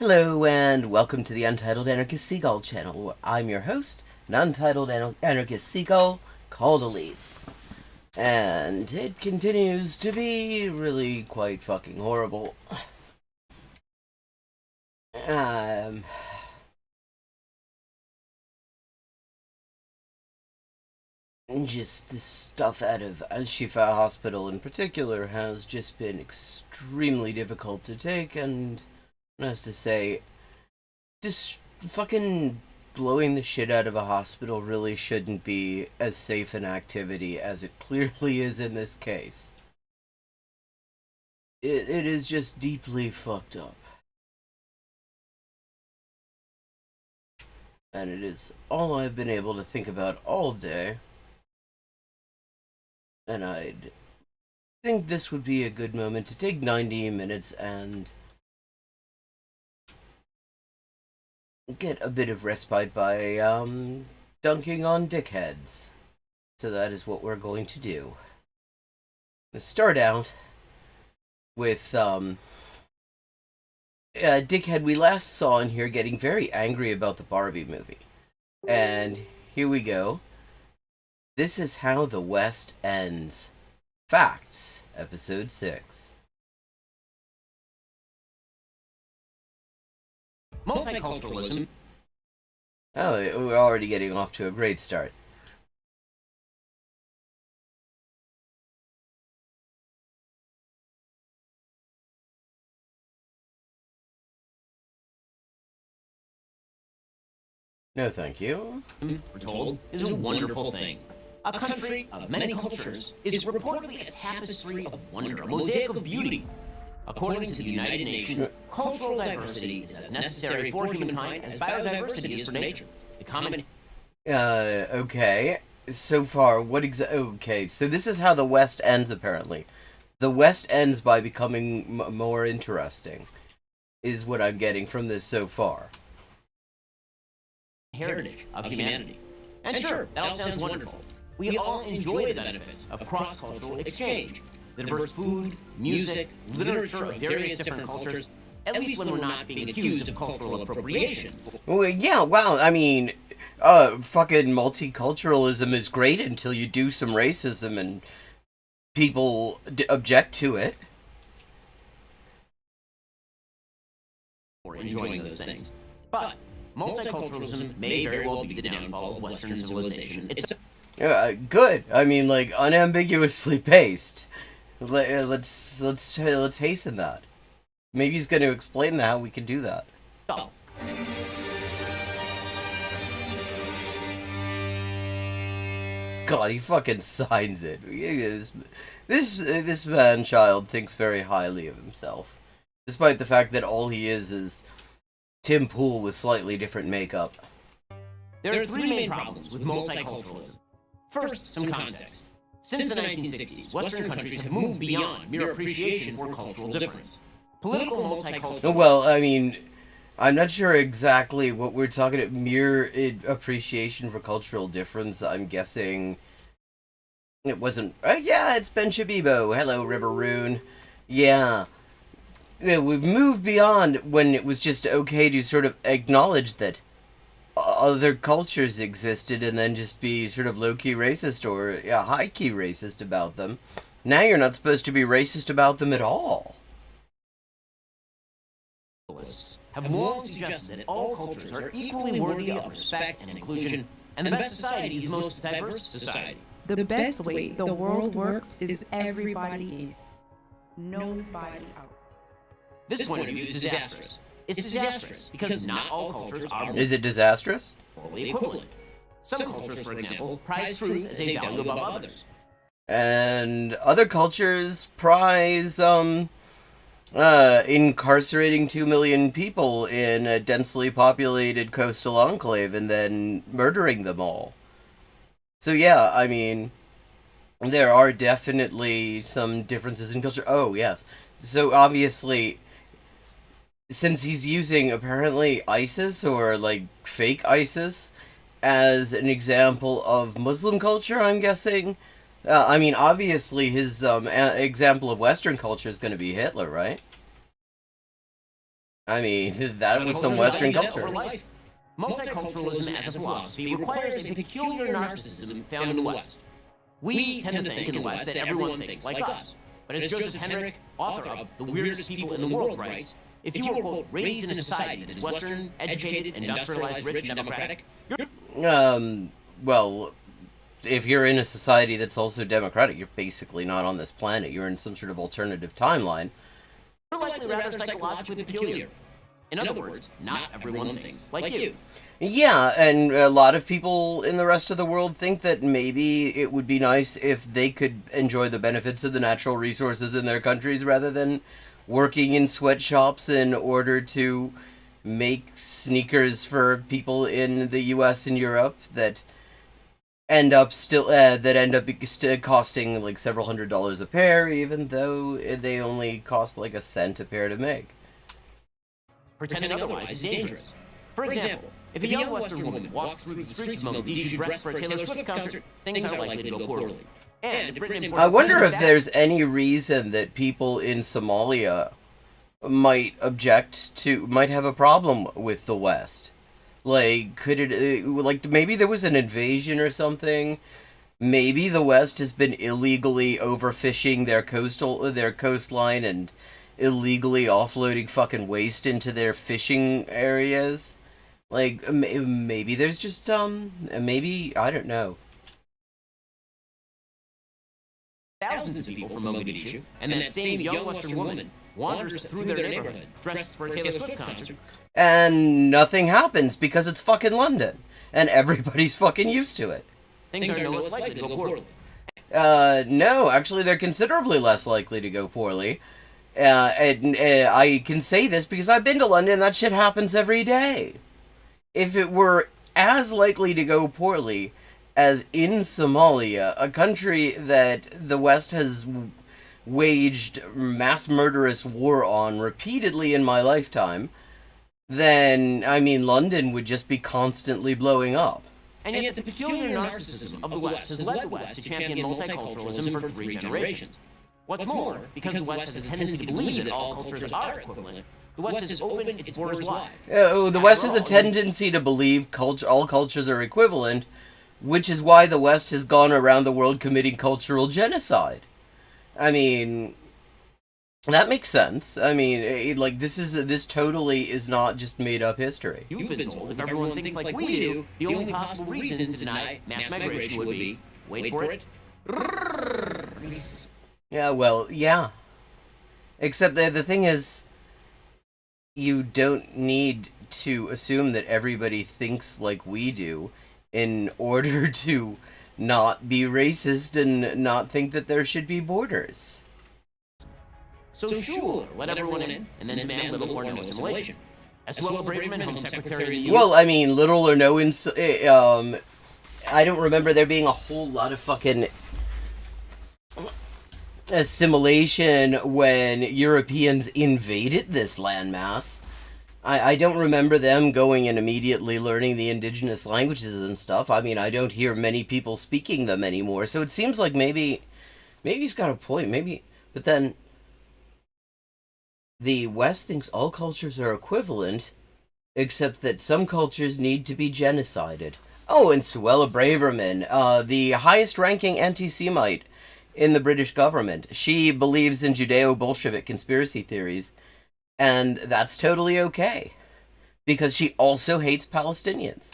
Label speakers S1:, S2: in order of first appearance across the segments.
S1: Hello and welcome to the Untitled Anarchist Seagull channel. I'm your host, an Untitled Anarchist Seagull called Elise. And it continues to be really quite fucking horrible. Just this stuff out of Al-Shifa Hospital in particular has just been extremely difficult to take, and has to say, just fucking blowing the shit out of a hospital really shouldn't be as safe an activity as it clearly is in this case. It is just deeply fucked up. And it is all I've been able to think about all day. And I'd think this would be a good moment to take 90 minutes and get a bit of respite by dunking on dickheads. So that is what we're going to do. Let's start out with a dickhead we last saw in here getting very angry about the Barbie movie. And here we go. This is how the West ends. Facts, episode 6.
S2: Multiculturalism.
S1: Oh, we're already getting off to a great start. No, thank you.
S2: We're told, is a wonderful thing. A country of many cultures is reportedly a tapestry of wonder, a mosaic of beauty. According to the United Nations, cultural diversity is as necessary for humankind as biodiversity is for nature. The common...
S1: Okay. So far, okay, so this is how the West ends, apparently. The West ends by becoming more interesting, is what I'm getting from this so far.
S2: Heritage of humanity. And sure, that all sounds wonderful. We all enjoy the benefits of cross-cultural exchange. The diverse food, music, literature of various different cultures, at least when we're not being accused of cultural appropriation.
S1: Well, yeah, well, I mean, fucking multiculturalism is great until you do some racism and people object to it.
S2: Or enjoying those things. But multiculturalism may very well be the downfall of Western civilization itself.
S1: Good. I mean, like, unambiguously based. Let's hasten that. Maybe he's going to explain how we can do that.
S2: Oh.
S1: God, he fucking signs it. This man-child thinks very highly of himself, despite the fact that all he is Tim Pool with slightly different makeup.
S2: There are three main problems with multiculturalism. First, some context. Since the 1960s, Western countries have moved beyond mere appreciation for cultural difference. Political multiculturalism...
S1: Well, I mean, I'm not sure exactly what we're talking about. Mere appreciation for cultural difference. I'm guessing it wasn't... yeah, it's Ben Shabibo. Hello, River Rune. Yeah. We've moved beyond when it was just okay to sort of acknowledge that other cultures existed and then just be sort of low-key racist or high-key racist about them. Now you're not supposed to be racist about them at all.
S2: Have long suggested that all cultures are equally worthy of respect and inclusion, and the best society is the most diverse society.
S3: The best way the world works is everybody in, nobody out.
S2: This point of view is disastrous. It's disastrous because not all cultures are...
S1: Is it disastrous?
S2: ...morally equivalent. Some cultures, for example, prize truth as a value above others.
S1: And other cultures prize, incarcerating 2 million people in a densely populated coastal enclave and then murdering them all. So yeah, I mean, there are definitely some differences in culture. Oh, yes. So obviously, since he's using apparently ISIS or like fake ISIS as an example of Muslim culture, I'm guessing. I mean, obviously his example of Western culture is going to be Hitler, right? I mean, that was some Western culture.
S2: Multiculturalism as a philosophy requires a peculiar narcissism found in the West. We tend to think in the West that everyone thinks like us. But as Joseph Henrik, author of The Weirdest People in the World, writes, if you were, quote, raised in a society that is Western, educated, industrialized, rich, and democratic,
S1: well, if you're in a society that's also democratic, you're basically not on this planet. You're in some sort of alternative timeline.
S2: you're likely rather psychologically peculiar. In other words, not everyone thinks like you.
S1: Yeah, and a lot of people in the rest of the world think that maybe it would be nice if they could enjoy the benefits of the natural resources in their countries rather than working in sweatshops in order to make sneakers for people in the US and Europe that end up costing like several $100s a pair, even though they only cost like a cent a pair to make.
S2: Pretending otherwise is dangerous. For example, if a young Western woman walks through the streets of Mogadishu dressed for a Taylor Swift concert, things are likely to go poorly. And
S1: I wonder if there's any reason that people in Somalia might have a problem with the West. Like, could it, like, maybe there was an invasion or something? Maybe the West has been illegally overfishing their coastline and illegally offloading fucking waste into their fishing areas. Like, maybe there's just, maybe, I don't know.
S2: Thousands of people from Mogadishu, and that same young Western woman wanders through their neighborhood dressed for a Taylor Swift concert.
S1: And nothing happens because it's fucking London. And everybody's fucking used to it.
S2: Things are no less likely to go poorly.
S1: No, actually they're considerably less likely to go poorly. And I can say this because I've been to London and that shit happens every day. If it were as likely to go poorly as in Somalia, a country that the West has waged mass murderous war on repeatedly in my lifetime, then, I mean, London would just be constantly blowing up.
S2: And yet the peculiar narcissism of the West has led the West to champion multiculturalism for 3 generations. What's more, because the West has a tendency to believe that all cultures are equivalent, the West has opened its borders wide.
S1: The West has a tendency to believe all cultures are equivalent, which is why the West has gone around the world committing cultural genocide. I mean, that makes sense. I mean, this totally is not just made up history.
S2: You've been told if everyone thinks like we do, the only possible reason to deny mass migration would be, wait for it,
S1: yeah, well, yeah. Except that the thing is, you don't need to assume that everybody thinks like we do in order to not be racist and not think that there should be borders.
S2: So sure, let everyone in, and then demand little or no assimilation. As Suella Braverman, Home Secretary of the U.S.
S1: Well, I mean, little or no I don't remember there being a whole lot of fucking assimilation when Europeans invaded this landmass. I don't remember them going and immediately learning the indigenous languages and stuff. I mean, I don't hear many people speaking them anymore, so it seems like maybe he's got a point, maybe. But then, the West thinks all cultures are equivalent, except that some cultures need to be genocided. Oh, and Suella Braverman, the highest-ranking anti-Semite in the British government. She believes in Judeo-Bolshevik conspiracy theories, and that's totally okay, because she also hates Palestinians.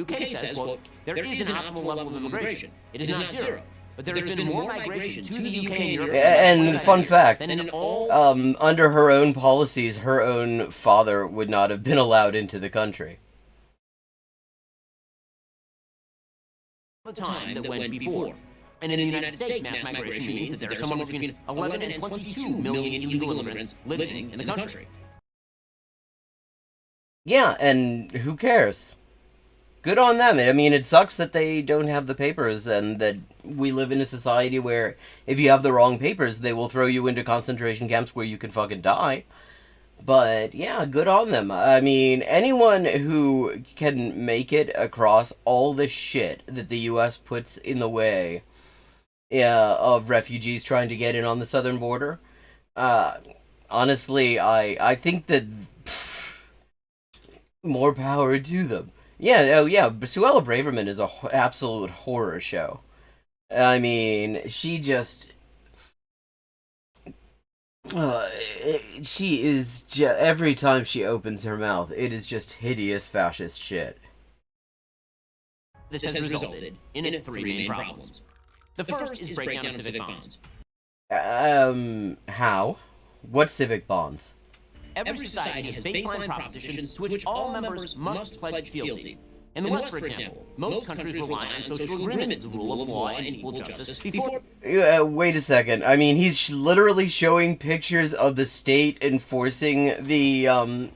S2: UK says, quote, there is an optimal level of immigration. It is not zero, but there has been more migration to the UK and Europe.
S1: And fun fact,
S2: than in all
S1: under her own policies, her own father would not have been allowed into the country.
S2: the time that went before. And in the United States, mass migration means that there are somewhere between 11 and 22 million illegal immigrants living in the country.
S1: Yeah, and who cares? Good on them. I mean, it sucks that they don't have the papers and that we live in a society where if you have the wrong papers, they will throw you into concentration camps where you can fucking die. But, yeah, good on them. I mean, anyone who can make it across all the shit that the U.S. puts in the way of refugees trying to get in on the southern border, honestly, I think that More power to them. Yeah, oh yeah, Suella Braverman is a absolute horror show. I mean, she just uh, she is every time she opens her mouth, it is just hideous fascist shit.
S2: This has resulted in three main problems. The first is breakdown of civic bonds.
S1: How? What civic bonds?
S2: Every society has baseline propositions to which all members must pledge fealty. In the West, for example, most countries rely on social agreement, the rule of law, and equal justice before...
S1: Wait a second. I mean, he's literally showing pictures of the state enforcing the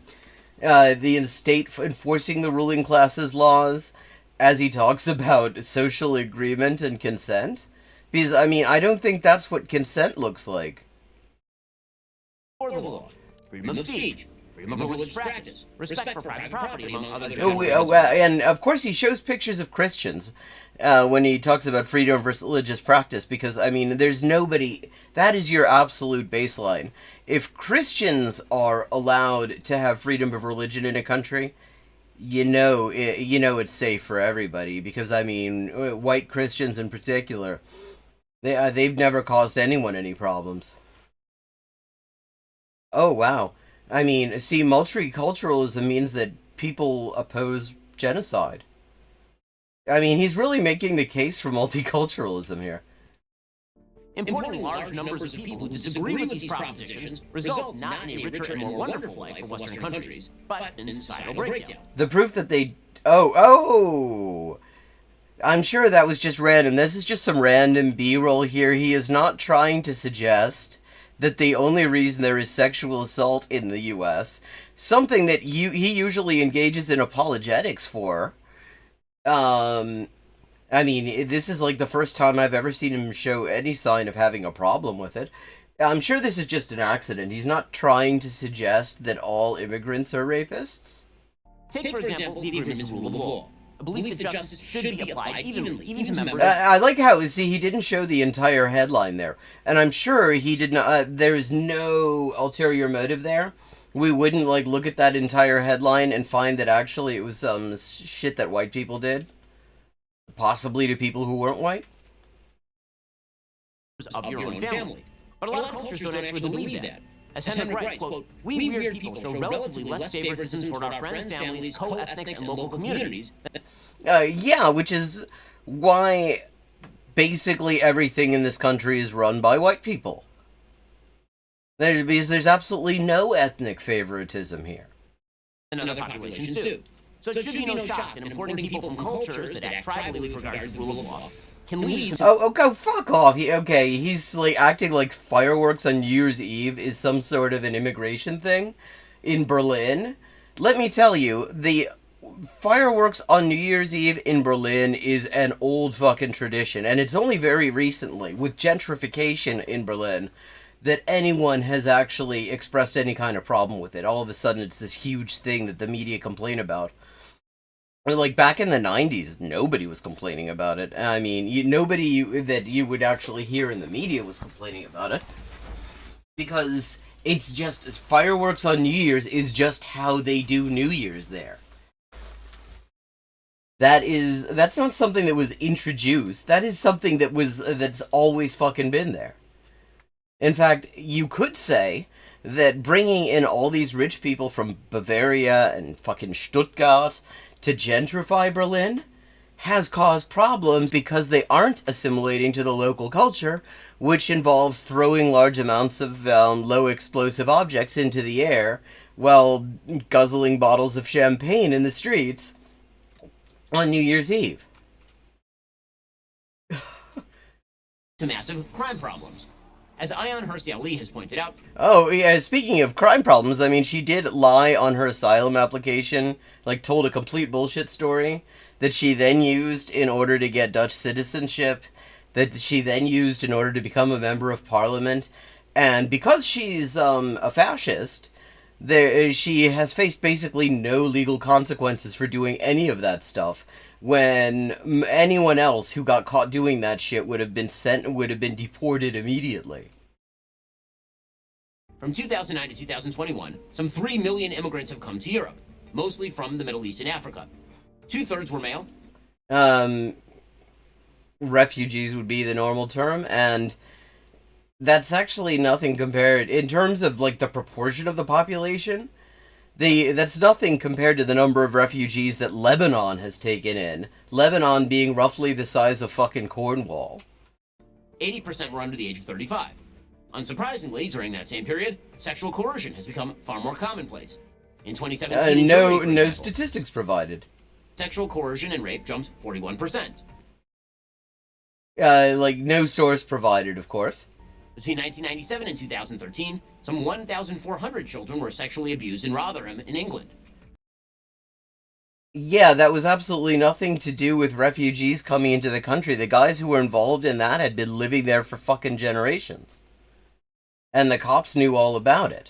S1: state enforcing the ruling class's laws as he talks about social agreement and consent. Because, I mean, I don't think that's what consent looks like.
S2: ...or the law, freedom of speech, freedom of religious practice, respect for private property, among other...
S1: And, of course, he shows pictures of Christians when he talks about freedom of religious practice, because, I mean, there's nobody... That is your absolute baseline. If Christians are allowed to have freedom of religion in a country... You know it's safe for everybody, because, I mean, white Christians in particular, they've never caused anyone any problems. Oh, wow. I mean, see, multiculturalism means that people oppose genocide. I mean, he's really making the case for multiculturalism here.
S2: Importing large numbers of people who disagree with these propositions results not in a richer and more wonderful life for Western countries, but in a societal breakdown.
S1: The proof that they... Oh! I'm sure that was just random. This is just some random B-roll here. He is not trying to suggest that the only reason there is sexual assault in the U.S., something that he usually engages in apologetics for, I mean, this is like the first time I've ever seen him show any sign of having a problem with it. I'm sure this is just an accident. He's not trying to suggest that all immigrants are rapists.
S2: Take, for example, the agreement's rule of law. A belief that justice should be applied evenly, even to members...
S1: I like how, see, he didn't show the entire headline there. And I'm sure he did not... there's no ulterior motive there. We wouldn't, like, look at that entire headline and find that actually it was shit that white people did. Possibly to people who weren't white?
S2: ...of your own family. But a lot of cultures don't actually believe that. As Henrik writes, quote, "We weird people show relatively less favoritism toward our friends, families, co-ethnics, and local communities."
S1: Yeah, which is why basically everything in this country is run by white people. Because there's absolutely no ethnic favoritism here.
S2: And other populations do. So it should be no shock that importing people from cultures that act tribally with regard to the rule of law can lead to...
S1: Oh, go fuck off. He's like acting like fireworks on New Year's Eve is some sort of an immigration thing in Berlin. Let me tell you, the fireworks on New Year's Eve in Berlin is an old fucking tradition, and it's only very recently, with gentrification in Berlin, that anyone has actually expressed any kind of problem with it. All of a sudden, it's this huge thing that the media complain about. Like, back in the 90s, nobody was complaining about it. I mean, nobody that you would actually hear in the media was complaining about it. Because it's just, fireworks on New Year's is just how they do New Year's there. That's not something that was introduced. That is something that's always fucking been there. In fact, you could say that bringing in all these rich people from Bavaria and fucking Stuttgart to gentrify Berlin has caused problems because they aren't assimilating to the local culture, which involves throwing large amounts of low explosive objects into the air while guzzling bottles of champagne in the streets on New Year's Eve.
S2: To massive crime problems. As Ayaan Hirsi Ali has pointed out...
S1: Oh, yeah, speaking of crime problems, I mean, she did lie on her asylum application, like, told a complete bullshit story, that she then used in order to get Dutch citizenship, that she then used in order to become a member of parliament, and because she's, a fascist, she has faced basically no legal consequences for doing any of that stuff, when anyone else who got caught doing that shit would have been deported immediately.
S2: From 2009 to 2021, some 3 million immigrants have come to Europe. mostly from the Middle East and Africa. 2/3 were male.
S1: Refugees would be the normal term, and that's actually nothing compared in terms of like the proportion of the population. That's nothing compared to the number of refugees that Lebanon has taken in. Lebanon being roughly the size of fucking Cornwall.
S2: 80% were under the age of 35. Unsurprisingly, during that same period, sexual coercion has become far more commonplace. In 2017, in Germany, for
S1: no
S2: example,
S1: statistics provided.
S2: sexual coercion and rape jumped 41%.
S1: Like no source provided, of course.
S2: Between 1997 and 2013, some 1,400 children were sexually abused in Rotherham, in England.
S1: Yeah, that was absolutely nothing to do with refugees coming into the country. The guys who were involved in that had been living there for fucking generations. And the cops knew all about it.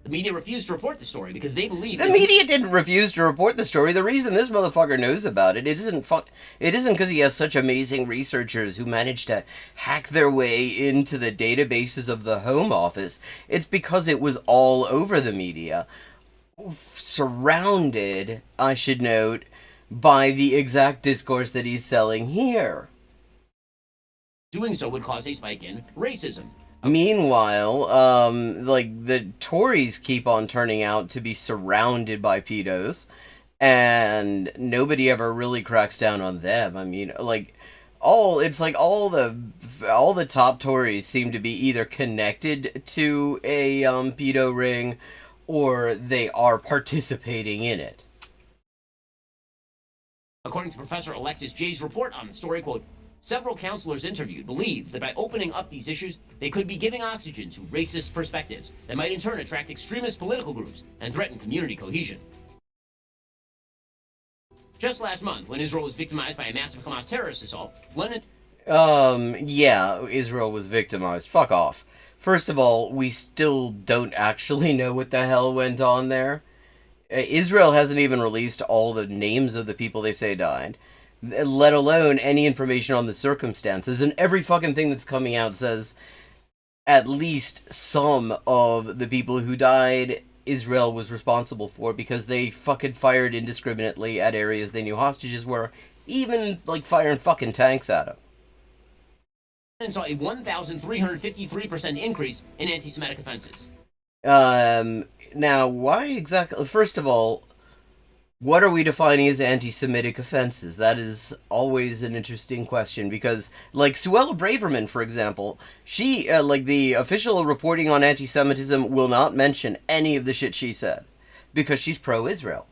S2: The media refused to report the story because they believed
S1: The media didn't refuse to report the story. The reason this motherfucker knows about it isn't because he has such amazing researchers who managed to hack their way into the databases of the Home Office. It's because it was all over the media. Surrounded, I should note, by the exact discourse that he's selling here.
S2: doing so would cause a spike in racism.
S1: Meanwhile, like, the Tories keep on turning out to be surrounded by pedos, and nobody ever really cracks down on them. I mean, like, all the top Tories seem to be either connected to a, pedo ring, or they are participating in it.
S2: According to Professor Alexis Jay's report on the story, quote, several counselors interviewed believe that by opening up these issues, they could be giving oxygen to racist perspectives that might in turn attract extremist political groups and threaten community cohesion. Just last month, when Israel was victimized by a massive Hamas terrorist assault, London...
S1: Yeah, Israel was victimized. Fuck off. First of all, we still don't actually know what the hell went on there. Israel hasn't even released all the names of the people they say died, let alone any information on the circumstances, and every fucking thing that's coming out says at least some of the people who died Israel was responsible for because they fucking fired indiscriminately at areas they knew hostages were, even, like, firing fucking tanks at them.
S2: And saw a 1,353% increase in anti-Semitic offenses.
S1: Now, why exactly... First of all, what are we defining as anti-Semitic offenses? That is always an interesting question, because, like, Suella Braverman, for example, she, like, the official reporting on anti-Semitism will not mention any of the shit she said, because she's pro-Israel.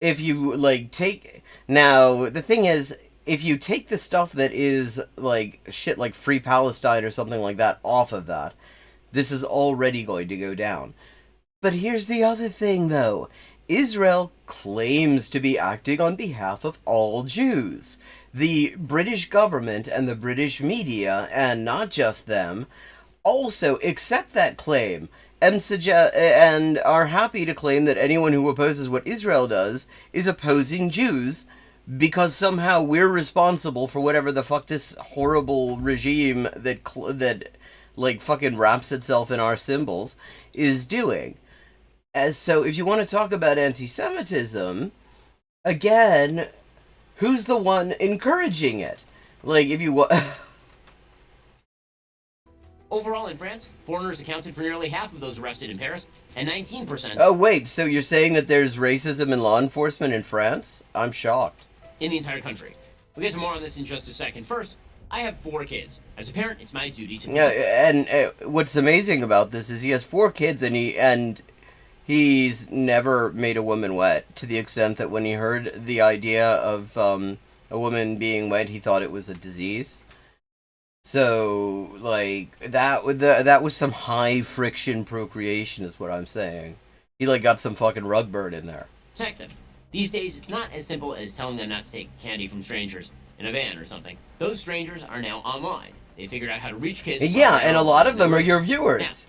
S1: If you, like, take... Now, the thing is, if you take the stuff that is, like, shit like Free Palestine or something like that off of that, this is already going to go down. But here's the other thing, though. Israel claims to be acting on behalf of all Jews. The British government and the British media, and not just them, also accept that claim and are happy to claim that anyone who opposes what Israel does is opposing Jews, because somehow we're responsible for whatever the fuck this horrible regime that like fucking wraps itself in our symbols is doing. So if you want to talk about anti-Semitism, again, who's the one encouraging it? Like, if you
S2: Overall in France, foreigners accounted for nearly half of those arrested in Paris, and 19%...
S1: Oh, wait, so you're saying that there's racism in law enforcement in France? I'm shocked.
S2: ...in the entire country. We'll get to more on this in just a second. First, I have 4 kids. As a parent, it's my duty to...
S1: Yeah, and what's amazing about this is he has 4 kids, and he's never made a woman wet, to the extent that when he heard the idea of a woman being wet, he thought it was a disease. So, like, that was some high-friction procreation, is what I'm saying. He, like, got some fucking rug burn in there.
S2: Protect them. These days, it's not as simple as telling them not to take candy from strangers in a van or something. Those strangers are now online. They figured out how to reach kids.
S1: Yeah, and a lot of them are your viewers.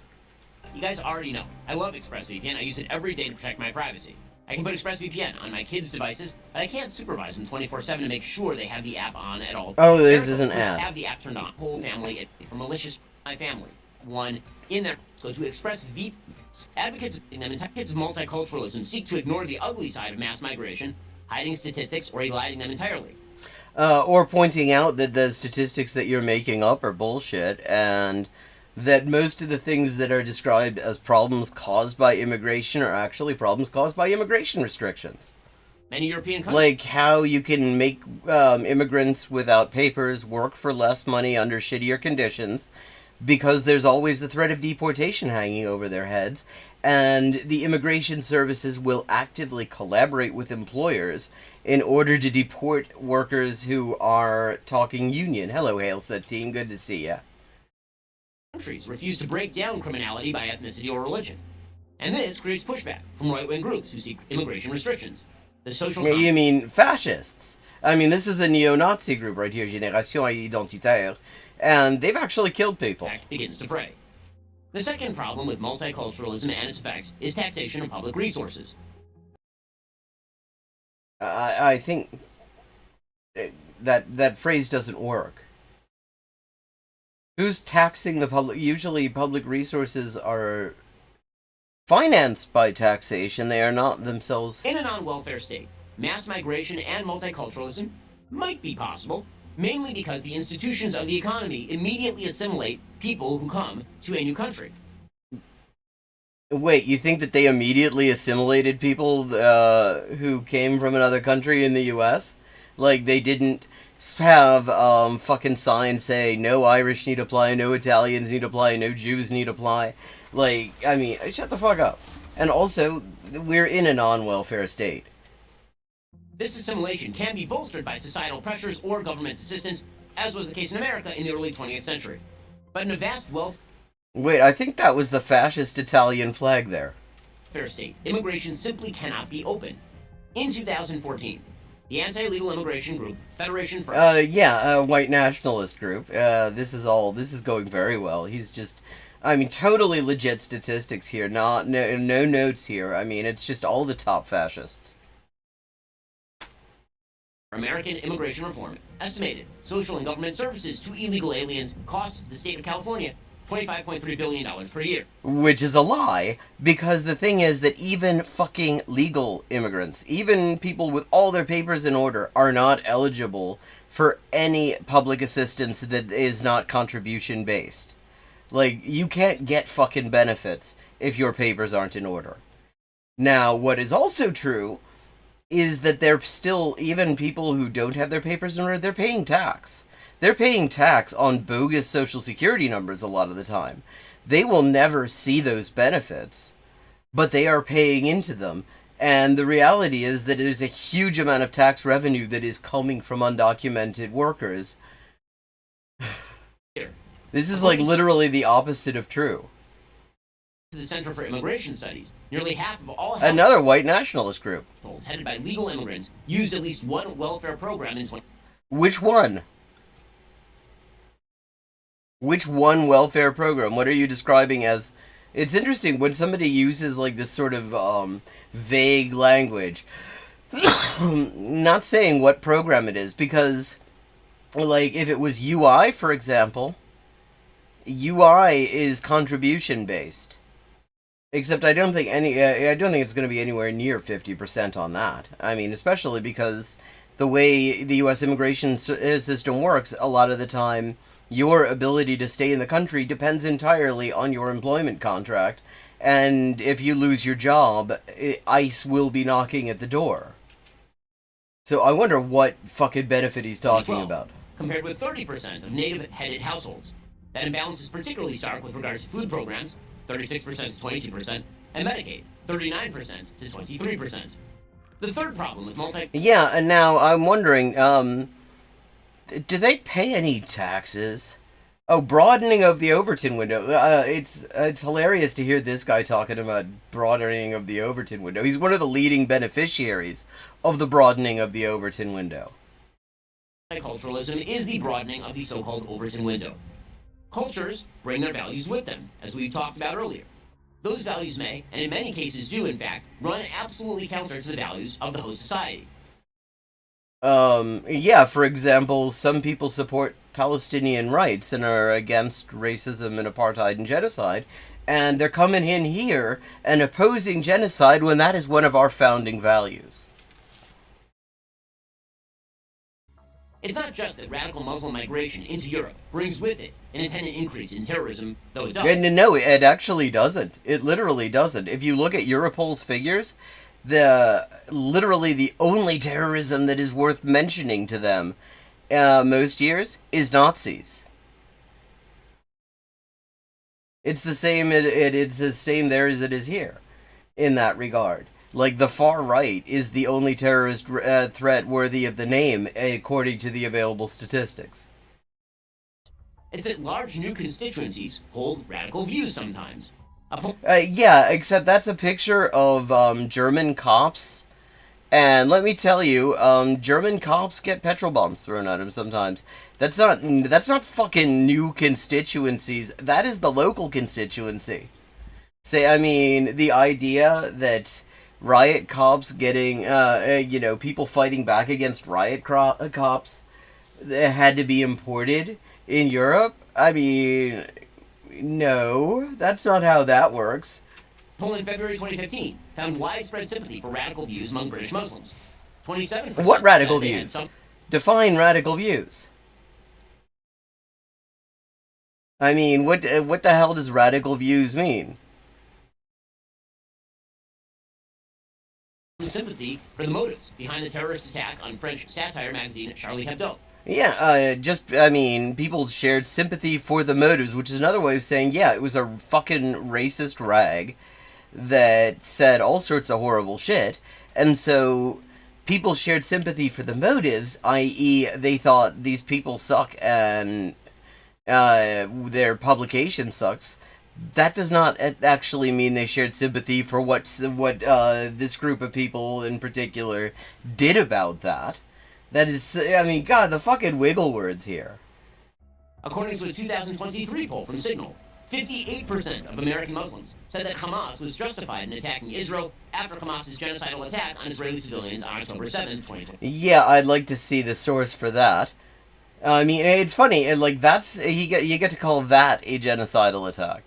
S2: Now, you guys already know, I love ExpressVPN. I use it every day to protect my privacy. I can put ExpressVPN on my kids' devices, but I can't supervise them 24/7 to make sure they have the app on at all.
S1: Oh, this is an app.
S2: Have the app turned on. Whole family, for malicious my family. one in their so to express advocates of multiculturalism seek to ignore the ugly side of mass migration, hiding statistics or eliding them entirely.
S1: Or pointing out that the statistics that you're making up are bullshit, and that most of the things that are described as problems caused by immigration are actually problems caused by immigration restrictions.
S2: Many European countries,
S1: Like how you can make immigrants without papers work for less money under shittier conditions, because there's always the threat of deportation hanging over their heads, and the immigration services will actively collaborate with employers in order to deport workers who are talking union. Hello, Hail Satine, good to see ya.
S2: countries refuse to break down criminality by ethnicity or religion. And this creates pushback from right-wing groups who seek immigration restrictions. The social
S1: You mean fascists? I mean, this is a neo-Nazi group right here, Génération Identitaire, and they've actually killed people.
S2: compact begins to fray. The second problem with multiculturalism and its effects is taxation of public resources.
S1: I think that phrase doesn't work. Who's taxing the public? Usually public resources are financed by taxation. They are not themselves.
S2: In a non-welfare state, mass migration and multiculturalism might be possible, mainly because the institutions of the economy immediately assimilate people who come to a new country.
S1: Wait, you think that they immediately assimilated people who came from another country in the U.S.? Like, they didn't have fucking signs say, no Irish need apply, no Italians need apply, no Jews need apply. Like, I mean, shut the fuck up. And also, we're in a non-welfare state.
S2: This assimilation can be bolstered by societal pressures or government assistance, as was the case in America in the early 20th century. But in a vast welfare
S1: Wait, I think that was the fascist Italian flag there.
S2: state, immigration simply cannot be open. In 2014, the anti-illegal immigration group, Federation for...
S1: white nationalist group. This is going very well. He's just, I mean, totally legit statistics here. No notes here. I mean, it's just all the top fascists.
S2: American immigration reform estimated social and government services to illegal aliens cost the state of California $25.3 billion per year.
S1: Which is a lie, because the thing is that even fucking legal immigrants, even people with all their papers in order, are not eligible for any public assistance that is not contribution based. Like, you can't get fucking benefits if your papers aren't in order. Now, what is also true is that they're still, even people who don't have their papers in order, they're paying tax. They're paying tax on bogus social security numbers a lot of the time. They will never see those benefits, but they are paying into them. And the reality is that there's a huge amount of tax revenue that is coming from undocumented workers. This is like literally the opposite of true.
S2: To the Center for Immigration Studies, nearly half of all
S1: Another white nationalist group.
S2: households headed by legal immigrants used at least one welfare program in 20.
S1: Which one? Which one welfare program? What are you describing as? It's interesting when somebody uses like this sort of vague language. Not saying what program it is, because like if it was UI, for example, UI is contribution based. Except I don't think it's going to be anywhere near 50% on that. I mean, especially because the way the U.S. immigration system works, a lot of the time, your ability to stay in the country depends entirely on your employment contract. And if you lose your job, ICE will be knocking at the door. So I wonder what fucking benefit he's talking about.
S2: Compared with 30% of native-headed households. That imbalance is particularly stark with regards to food programs, 36% to 22%, and Medicaid, 39% to 23%. The third problem with
S1: Yeah, and now I'm wondering, do they pay any taxes? Oh, broadening of the Overton window. It's hilarious to hear this guy talking about broadening of the Overton window. He's one of the leading beneficiaries of the broadening of the Overton window.
S2: Multiculturalism is the broadening of the so-called Overton window. Cultures bring their values with them, as we've talked about earlier. Those values may, and in many cases do in fact, run absolutely counter to the values of the host society.
S1: Yeah, for example, some people support Palestinian rights and are against racism and apartheid and genocide, and they're coming in here and opposing genocide when that is one of our founding values.
S2: It's not just that radical Muslim migration into Europe brings with it an attendant increase in terrorism, though it does.
S1: And no, it actually doesn't. It literally doesn't. If you look at Europol's figures, literally the only terrorism that is worth mentioning to them most years is Nazis. It's the same. It's the same there as it is here, in that regard. Like the far right is the only terrorist threat worthy of the name, according to the available statistics.
S2: It's that large new constituencies hold radical views sometimes.
S1: Yeah, except that's a picture of German cops. And let me tell you, German cops get petrol bombs thrown at them sometimes. That's not fucking new constituencies. That is the local constituency. I mean, the idea that riot cops getting, people fighting back against riot cops that had to be imported in Europe. I mean, no, that's not how that works.
S2: Poll in February 2015 found widespread sympathy for radical views among British Muslims. 27%.
S1: What radical views? Define radical views. I mean, what the hell does radical views mean?
S2: Sympathy for the motives behind the terrorist attack on French satire magazine Charlie Hebdo.
S1: Yeah, people shared sympathy for the motives, which is another way of saying, yeah, it was a fucking racist rag that said all sorts of horrible shit, and so people shared sympathy for the motives, i.e. they thought these people suck and their publication sucks. That does not actually mean they shared sympathy for what this group of people in particular did about that. That is, I mean, God, the fucking wiggle words here.
S2: According to a 2023 poll from Signal, 58% of American Muslims said that Hamas was justified in attacking Israel after Hamas's genocidal attack on Israeli civilians on October 7, 2020.
S1: Yeah, I'd like to see the source for that. I mean, it's funny, like, you get to call that a genocidal attack.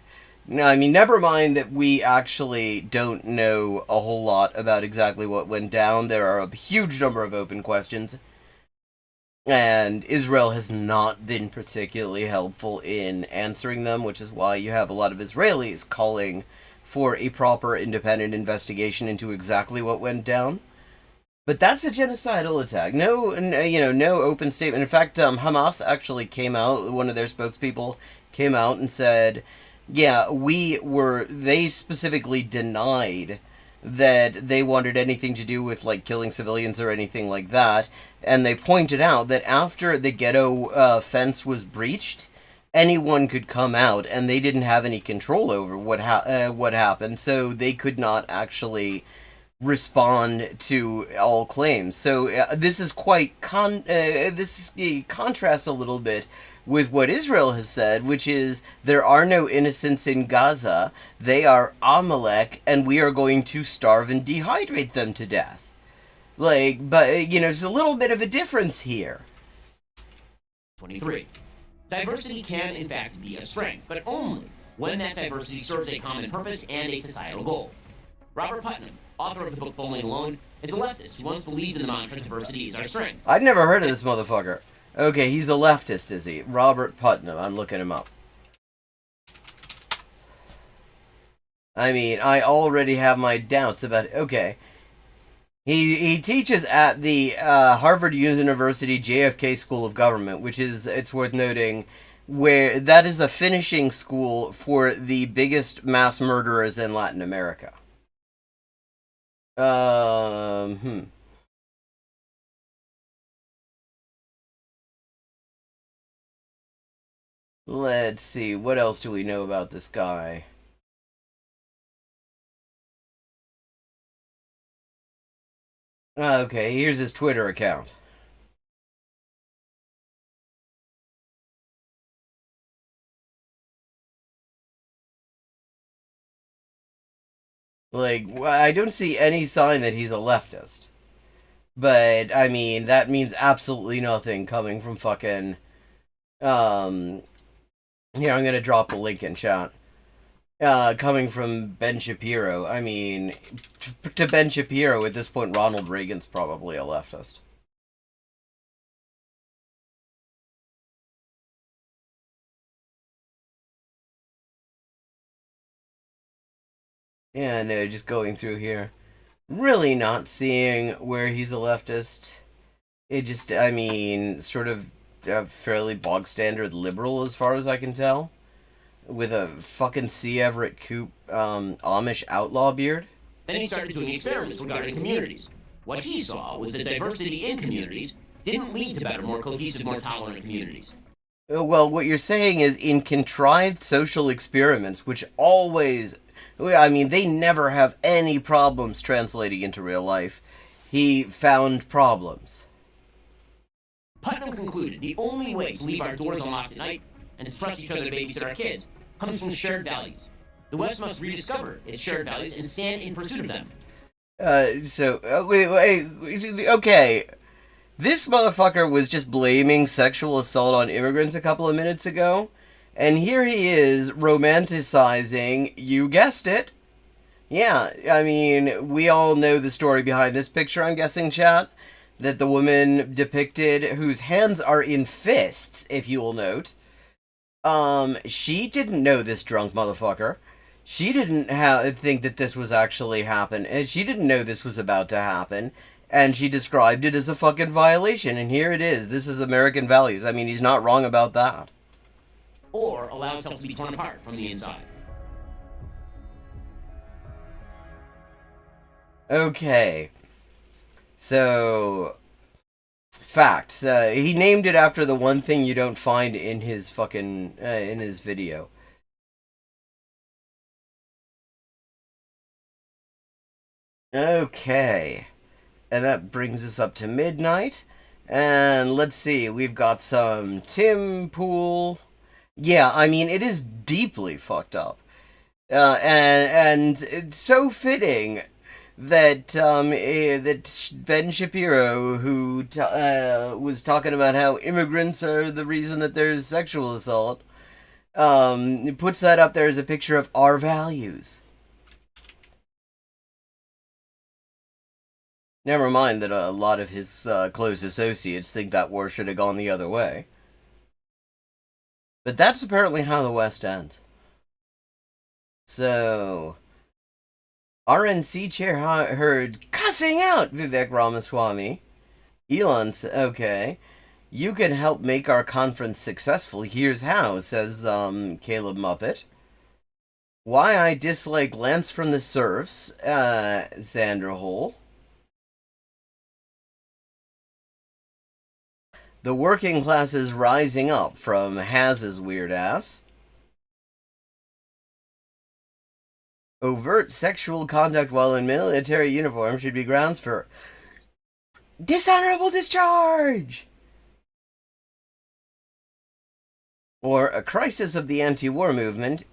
S1: No, I mean, never mind that we actually don't know a whole lot about exactly what went down. There are a huge number of open questions. And Israel has not been particularly helpful in answering them, which is why you have a lot of Israelis calling for a proper independent investigation into exactly what went down. But that's a genocidal attack. No open statement. In fact, Hamas actually came out, one of their spokespeople came out and said, yeah, they specifically denied that they wanted anything to do with, like, killing civilians or anything like that. And they pointed out that after the ghetto fence was breached, anyone could come out, and they didn't have any control over what happened, so they could not actually respond to all claims. So this is quite this contrasts a little bit with what Israel has said, which is there are no innocents in Gaza. They are Amalek, and we are going to starve and dehydrate them to death. Like, but there's a little bit of a difference here.
S2: 23. Diversity can, in fact, be a strength, but only when that diversity serves a common purpose and a societal goal. Robert Putnam, author of the book Bowling Alone, is a leftist who once believed in the mantra diversity is our strength.
S1: I'd never heard of this motherfucker. Okay, he's a leftist, is he? Robert Putnam. I'm looking him up. I mean, I already have my doubts about it. Okay. He teaches at the Harvard University JFK School of Government, which is, it's worth noting, where that is a finishing school for the biggest mass murderers in Latin America. Let's see, what else do we know about this guy? Okay, here's his Twitter account. Like, I don't see any sign that he's a leftist. But, I mean, that means absolutely nothing coming from fucking, here, I'm gonna drop a link in chat. Coming from Ben Shapiro. I mean, to Ben Shapiro, at this point, Ronald Reagan's probably a leftist. Yeah, no, just going through here. Really not seeing where he's a leftist. It just, I mean, sort of a fairly bog standard liberal as far as I can tell. With a fucking C. Everett Koop Amish outlaw beard.
S2: Then he started doing experiments regarding communities. What he saw was that diversity in communities didn't lead to better, more cohesive, more tolerant communities.
S1: Well, what you're saying is in contrived social experiments, which always, I mean, they never have any problems translating into real life, he found problems.
S2: Putnam concluded the only way to leave our doors unlocked at night and to trust each other to babysit our kids comes from shared values. The West must rediscover its shared values and stand in pursuit of them.
S1: Wait, okay. This motherfucker was just blaming sexual assault on immigrants a couple of minutes ago, and here he is romanticizing, you guessed it. Yeah, I mean, we all know the story behind this picture, I'm guessing, chat, that the woman depicted, whose hands are in fists, if you will note, she didn't know this drunk motherfucker. She didn't think that this was actually and she didn't know this was about to happen. And she described it as a fucking violation, and here it is. This is American values. I mean, he's not wrong about that.
S2: Or allow itself to be torn apart from the inside.
S1: Okay. So, facts. He named it after the one thing you don't find in his fucking, in his video. Okay. And that brings us up to midnight. And let's see, we've got some Tim Pool. Yeah, I mean, it is deeply fucked up. And it's so fitting that that Ben Shapiro, who was talking about how immigrants are the reason that there's sexual assault, puts that up there as a picture of our values. Never mind that a lot of his close associates think that war should have gone the other way. But that's apparently how the West ends. So, RNC chair heard cussing out Vivek Ramaswamy. Elon said, okay, you can help make our conference successful. Here's how, says Caleb Muppet. Why I dislike Lance from the Serfs, Xander Hole. The working class is rising up from Haz's weird ass. Overt sexual conduct while in military uniform should be grounds for dishonorable discharge. Or a crisis of the anti-war movement.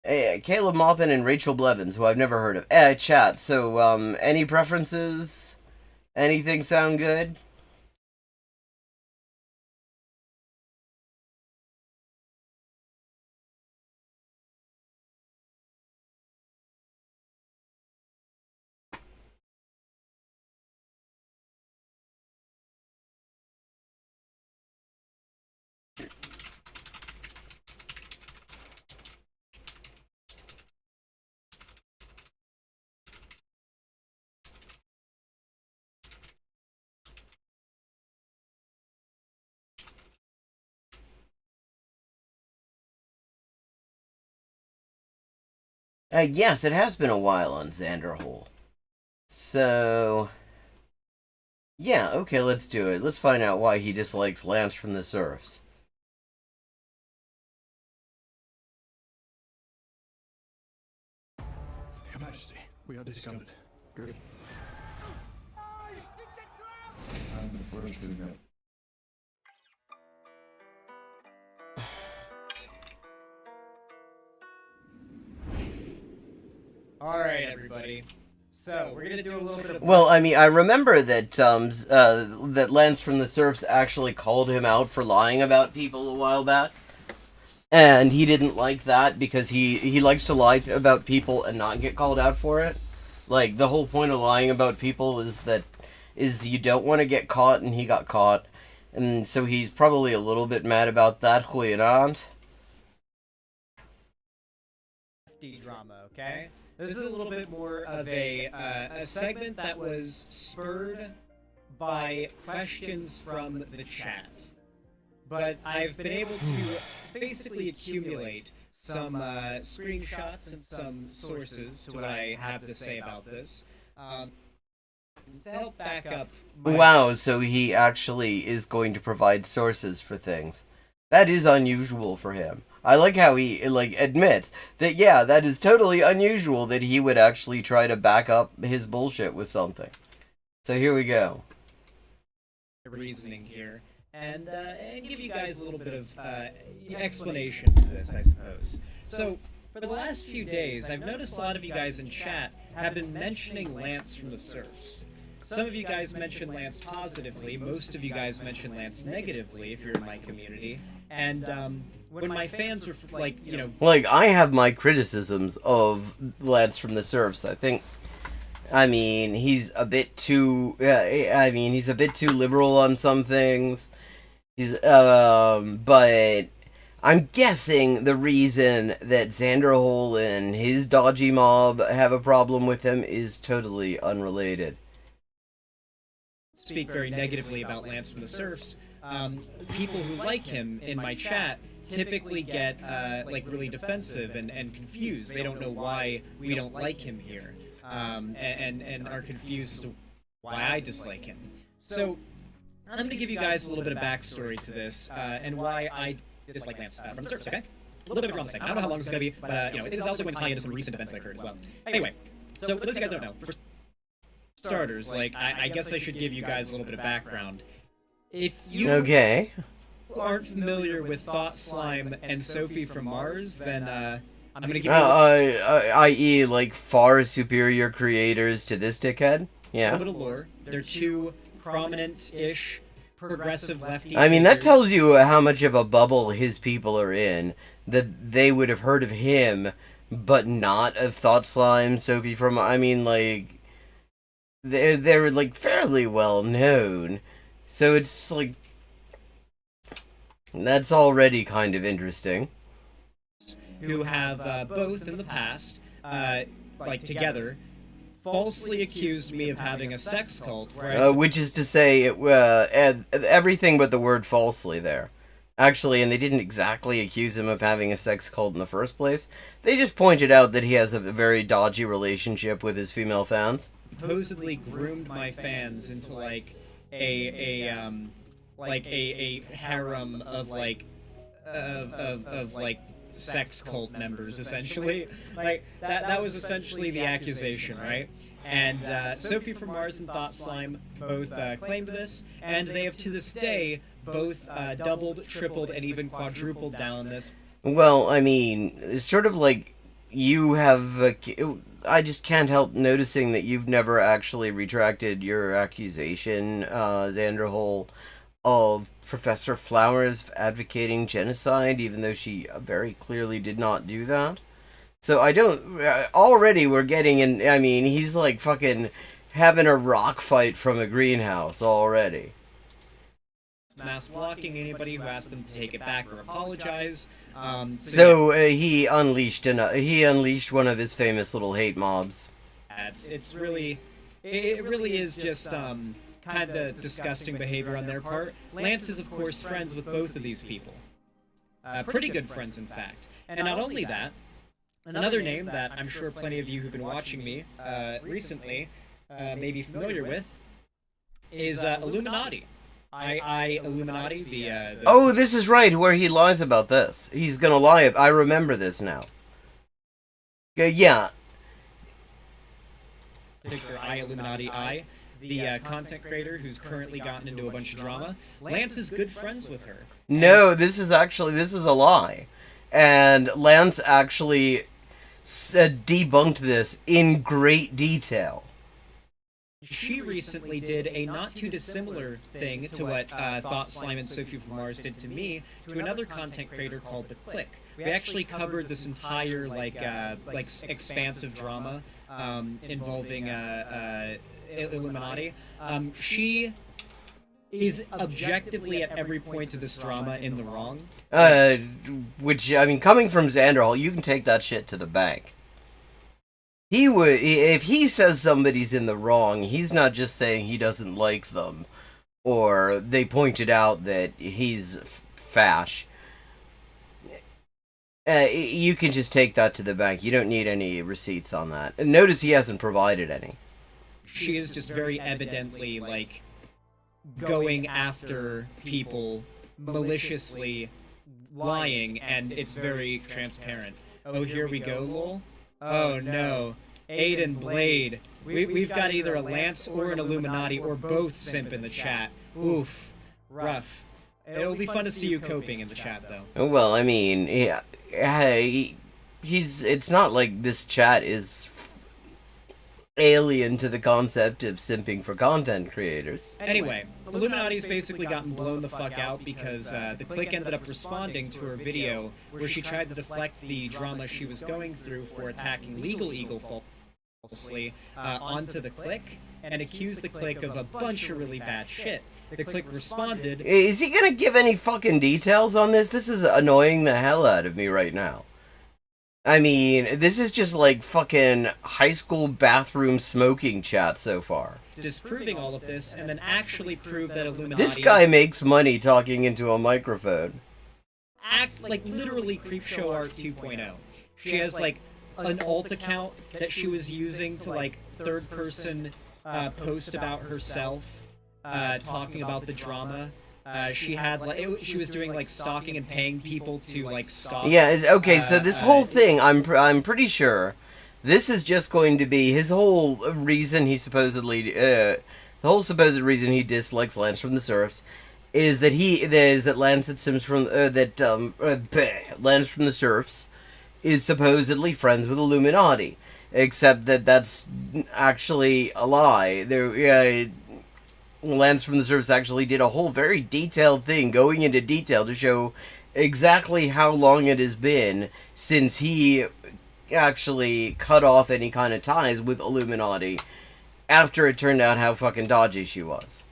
S1: Caleb Maupin and Rachel Blevins, who I've never heard of. Chat, so, any preferences? Anything sound good? Yes, it has been a while on Xander Hole. So, yeah, okay, let's do it. Let's find out why he dislikes Lance from the Serfs.
S4: Your Majesty, we are discovered. Good. I'm the first to admit.
S5: Alright, everybody. So we're gonna do a little bit of.
S1: Well, I mean, I remember that that Lance from the Surfs actually called him out for lying about people a while back, and he didn't like that because he likes to lie about people and not get called out for it. Like, the whole point of lying about people is you don't want to get caught, and he got caught, and so he's probably a little bit mad about that. Goedenavond.
S5: Drama, okay? This is a little bit more of a segment that was spurred by questions from the chat. But I've been able to basically accumulate some screenshots and some sources to what I have to say about this. To help back up.
S1: Wow, so he actually is going to provide sources for things. That is unusual for him. I like how he, admits that, yeah, that is totally unusual that he would actually try to back up his bullshit with something. So here we go.
S5: Reasoning here, and give you guys a little bit of explanation to this, I suppose. So, for the last few days, I've noticed a lot of you guys in chat have been mentioning Lance from the Surfs. Some of you guys mention Lance positively, most of you guys mention Lance negatively, if you're in my community, and, when my fans were,
S1: Like, I have my criticisms of Lance from the Surfs. I mean, he's a bit too, he's a bit too liberal on some things. But I'm guessing the reason that Xander Hole and his dodgy mob have a problem with him is totally unrelated.
S5: Speak very negatively about Lance from the Surfs. People who like him in my chat typically get really defensive and confused. They don't know why we don't like him here, and are confused as to why I dislike him. So I'm going to give you guys a little bit of backstory to this and why I dislike Lance from the Surfs. Okay, a little bit of a drama segment. I don't know how long this is going to be, but it is also going to tie into some recent events that occurred as well. Anyway, so for those of you guys that don't know, for starters, I guess I should give you guys a little bit of background. If you aren't familiar with Thought Slime and Sophie from Mars, then I'm gonna give you
S1: i.e. like far superior creators to this dickhead. Yeah.
S5: a little lore. They're two prominent-ish progressive lefty.
S1: I mean, that tells you how much of a bubble his people are in. That they would have heard of him, but not of Thought Slime, Sophie from. I mean, like they're like fairly well known. So it's like, that's already kind of interesting.
S5: Who have both in the past, together, falsely accused me of having a sex cult.
S1: Which is to say, everything but the word falsely there. Actually, and they didn't exactly accuse him of having a sex cult in the first place. They just pointed out that he has a very dodgy relationship with his female fans.
S5: Supposedly groomed my fans into a harem of sex cult members, essentially. That was essentially the accusation, right? And Sophie from Mars and Thought Slime both claimed this, and they have to this day both doubled, tripled, and even quadrupled down on this.
S1: Well, I mean, it's sort of like you have. I just can't help noticing that you've never actually retracted your accusation, Xander Hole, of Professor Flowers advocating genocide, even though she very clearly did not do that. So I don't. Already we're getting in. I mean, he's like fucking having a rock fight from a greenhouse already.
S5: Mass blocking anybody who asks them to take it back or apologize.
S1: He unleashed one of his famous little hate mobs.
S5: It really is just kind of disgusting behavior on their part. Lance is of course friends with both of these people, pretty good friends in fact. And not only that, another name that I'm sure plenty of you who've been watching me recently may be familiar with is Illuminati. Illuminati, the...
S1: Oh, this is right, where he lies about this. He's gonna lie. I remember this now. Yeah.
S5: Illuminati, the content creator who's currently gotten into a bunch of drama. Lance is good friends with her.
S1: No, this is a lie. And Lance actually debunked this in great detail.
S5: She recently did a not too dissimilar thing to what Thought Slime and Sophie from Mars did to me to another content creator called The Click. We actually covered this entire expansive drama involving Illuminati. She is objectively at every point of this drama in the wrong.
S1: Which, I mean, coming from Xanderhall, you can take that shit to the bank. He would, if he says somebody's in the wrong, he's not just saying he doesn't like them, or they pointed out that he's fash. You can just take that to the bank. You don't need any receipts on that. And notice he hasn't provided any.
S5: She is just very evidently, like, going after people maliciously, lying, and it's very transparent. Oh, here we go, lol. Oh no, Aiden Blade. We've got either a Lance or an Illuminati or both simp in the chat. Oof, rough. It'll be fun to see you coping in the chat, though.
S1: Well, I mean, yeah, it's not like this chat is alien to the concept of simping for content creators.
S5: Anyway, Illuminati's basically gotten blown the fuck out because the Click ended up responding to her video where she tried to deflect the drama she was going through for attacking Legal Eagle falsely onto the Click and accused the Click of a bunch of really bad shit. The Click responded...
S1: Is he gonna give any fucking details on this? This is annoying the hell out of me right now. I mean, this is just like fucking high school bathroom smoking chat so far.
S5: Disproving all of this, and then actually prove that Illuminati...
S1: This guy makes money talking into a microphone.
S5: Like, literally Creepshow Art 2.0. She has, like, an alt account that she was using to, like, third-person post about herself, talking about the drama. She had she was doing like stalking and paying people to like stalk.
S1: Yeah, okay. So this whole thing, I'm pretty sure, this is just going to be his whole reason he supposedly, the whole supposed reason he dislikes Lance from the Serfs, is that Lance that Sims from Lance from the Serfs is supposedly friends with Illuminati, except that that's actually a lie. Lance from the Surface actually did a whole very detailed thing, going into detail to show exactly how long it has been since he actually cut off any kind of ties with Illuminati after it turned out how fucking dodgy she was.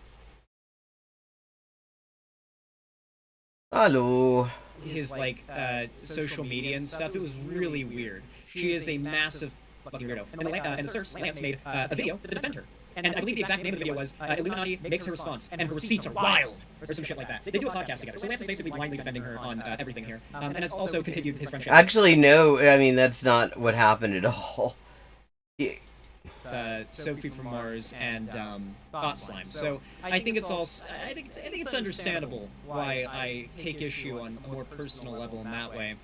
S1: Hello.
S5: His like social media and stuff. It was really weird. She is a massive fucking weirdo. And the Surfs, Lance made a video to defend her. And I believe the exact name of the video was Illuminati makes her response, and her receipts are wild, or some shit like that. They do a podcast together, so Lance is basically blindly defending her on everything here, and has also continued his friendship.
S1: Actually, no, I mean, that's not what happened at all.
S5: Sophie from Mars and Thought Slime. So I think it's all. I think it's understandable why I take issue on a more personal level in that way.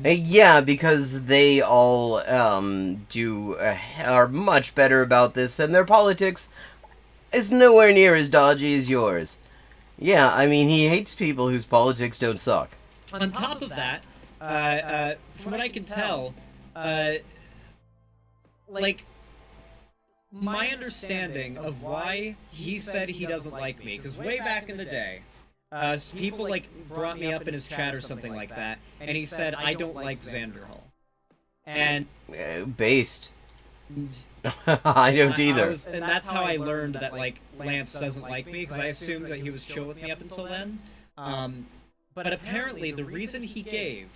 S1: Yeah, because they all are much better about this, and their politics is nowhere near as dodgy as yours. Yeah, I mean, he hates people whose politics don't suck.
S5: On top of that, from what I can tell, like, my understanding of why he said he doesn't like me, because way back in the day, people like brought me up in his chat or something like that, and he said I don't like Xanderhall. And
S1: based. I don't either.
S5: And that's how I learned that like Lance doesn't like me, because I assumed that he was chill with me up until then. But apparently the reason he gave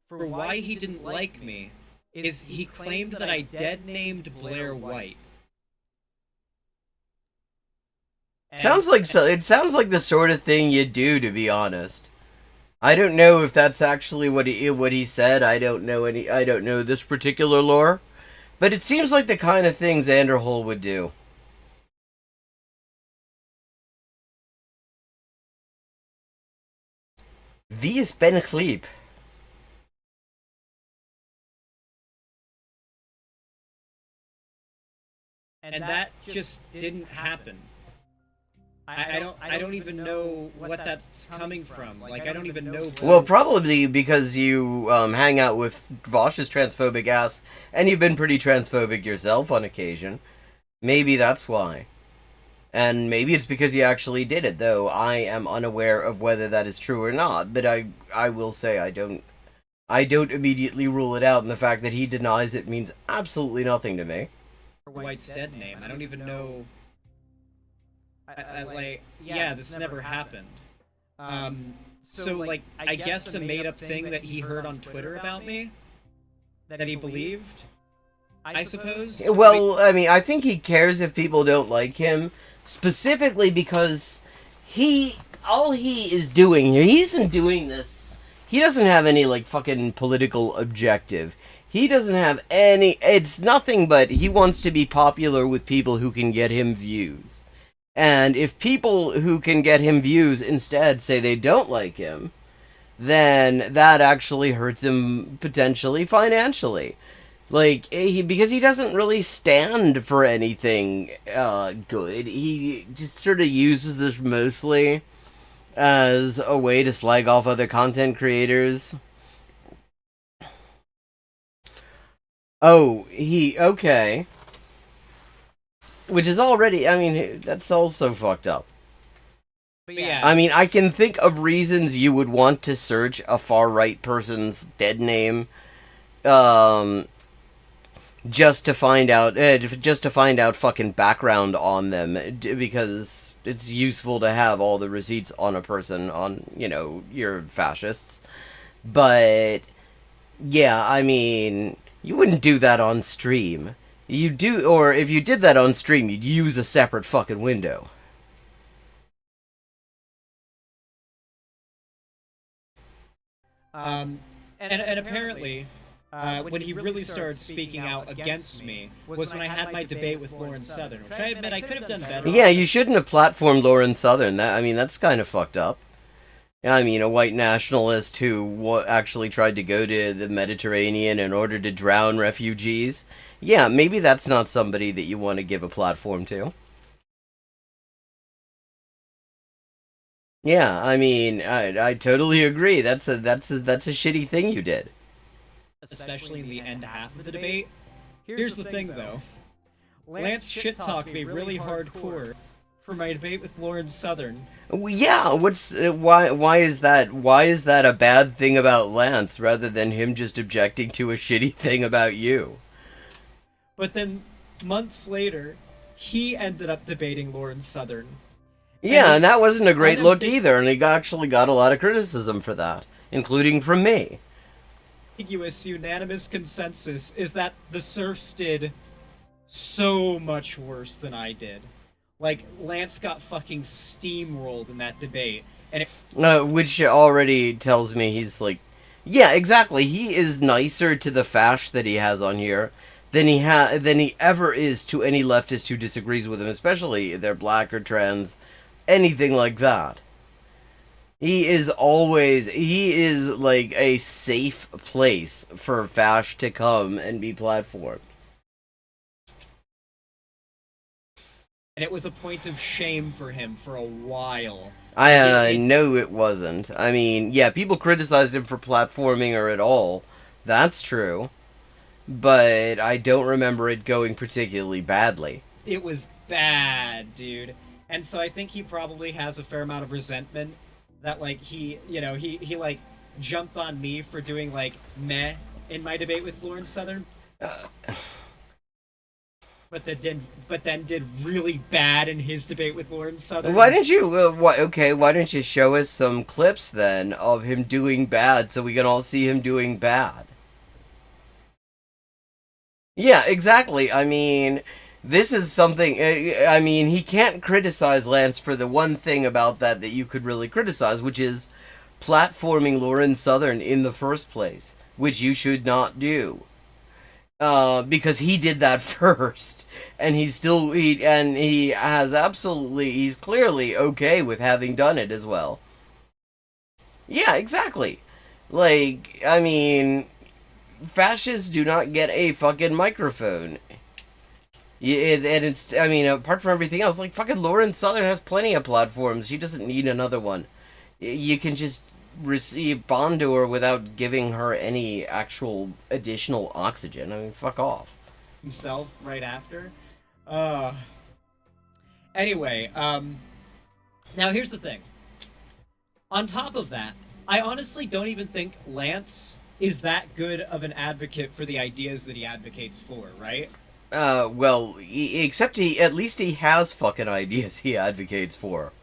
S5: for why he didn't like me is he claimed that I dead named Blair White.
S1: It sounds like the sort of thing you do, to be honest. I don't know if that's actually what he said. I don't know this particular lore, but it seems like the kind of thing Xanderhall would do. Wie is Ben Gleep?
S5: And that just didn't happen. I don't even know what that's coming from. Like, I don't even know.
S1: Well, probably because you hang out with Vosh's transphobic ass, and you've been pretty transphobic yourself on occasion. Maybe that's why. And maybe it's because you actually did it, though I am unaware of whether that is true or not. But I will say I don't immediately rule it out, and the fact that he denies it means absolutely nothing to me.
S5: White's dead name. I don't even know. Like, yeah, this never happened. So, like, I guess a made-up thing that he heard on Twitter about me, that he believed, I suppose?
S1: Well, I mean, I think he cares if people don't like him, specifically because all he is doing here, he isn't doing this, he doesn't have any, like, fucking political objective. He doesn't have any, it's nothing but he wants to be popular with people who can get him views. And if people who can get him views instead say they don't like him, then that actually hurts him potentially financially. Like, because he doesn't really stand for anything good. He just sort of uses this mostly as a way to slag off other content creators. Oh, okay. Which is already, I mean, that's also fucked up.
S5: But yeah.
S1: I mean, I can think of reasons you would want to search a far-right person's dead name, just to find out fucking background on them, because it's useful to have all the receipts on a person on, you know, your fascists. But, yeah, I mean, you wouldn't do that on stream. You do, or if you did that on stream, you'd use a separate fucking window.
S5: And apparently, when he really started speaking out against me was when I had my debate with Lauren Southern, which I admit I could have done better.
S1: Yeah, you shouldn't have platformed Lauren Southern. That's kind of fucked up. I mean, a white nationalist who actually tried to go to the Mediterranean in order to drown refugees. Yeah, maybe that's not somebody that you want to give a platform to. Yeah, I mean, I totally agree. That's a shitty thing you did.
S5: Especially in the end half of the debate. Here's the thing, though. Lance shit-talked me really hardcore for my debate with Lauren Southern.
S1: Yeah, why is that a bad thing about Lance rather than him just objecting to a shitty thing about you?
S5: But then months later, he ended up debating Lauren Southern.
S1: Yeah, and that wasn't a great look either, and he actually got a lot of criticism for that, including from me.
S5: Ambiguous unanimous consensus is that the serfs did so much worse than I did. Like, Lance got fucking steamrolled in that debate, and
S1: which already tells me he's like, yeah, exactly. He is nicer to the fash that he has on here than he ever is to any leftist who disagrees with him, especially if they're black or trans, anything like that. He is like a safe place for fash to come and be platformed.
S5: And it was a point of shame for him for a while.
S1: I know it wasn't. I mean, yeah, people criticized him for platforming her at all. That's true. But I don't remember it going particularly badly.
S5: It was bad, dude. And so I think he probably has a fair amount of resentment that, like, he like, jumped on me for doing, like, meh in my debate with Lauren Southern. But then did really bad in his debate with Lauren Southern.
S1: Why didn't you, why don't you show us some clips, then, of him doing bad so we can all see him doing bad? Yeah, exactly. I mean, this is something, I mean, he can't criticize Lance for the one thing about that you could really criticize, which is platforming Lauren Southern in the first place, which you should not do. Because he did that first, and he's clearly okay with having done it as well. Yeah, exactly. Like, I mean, fascists do not get a fucking microphone. And it's, I mean, apart from everything else, like, fucking Lauren Southern has plenty of platforms. She doesn't need another one. You can just bond to her without giving her any actual additional oxygen. I mean, fuck off.
S5: Himself right after. Anyway, now here's the thing. On top of that, I honestly don't even think Lance is that good of an advocate for the ideas that he advocates for, right?
S1: Well, except at least he has fucking ideas he advocates for.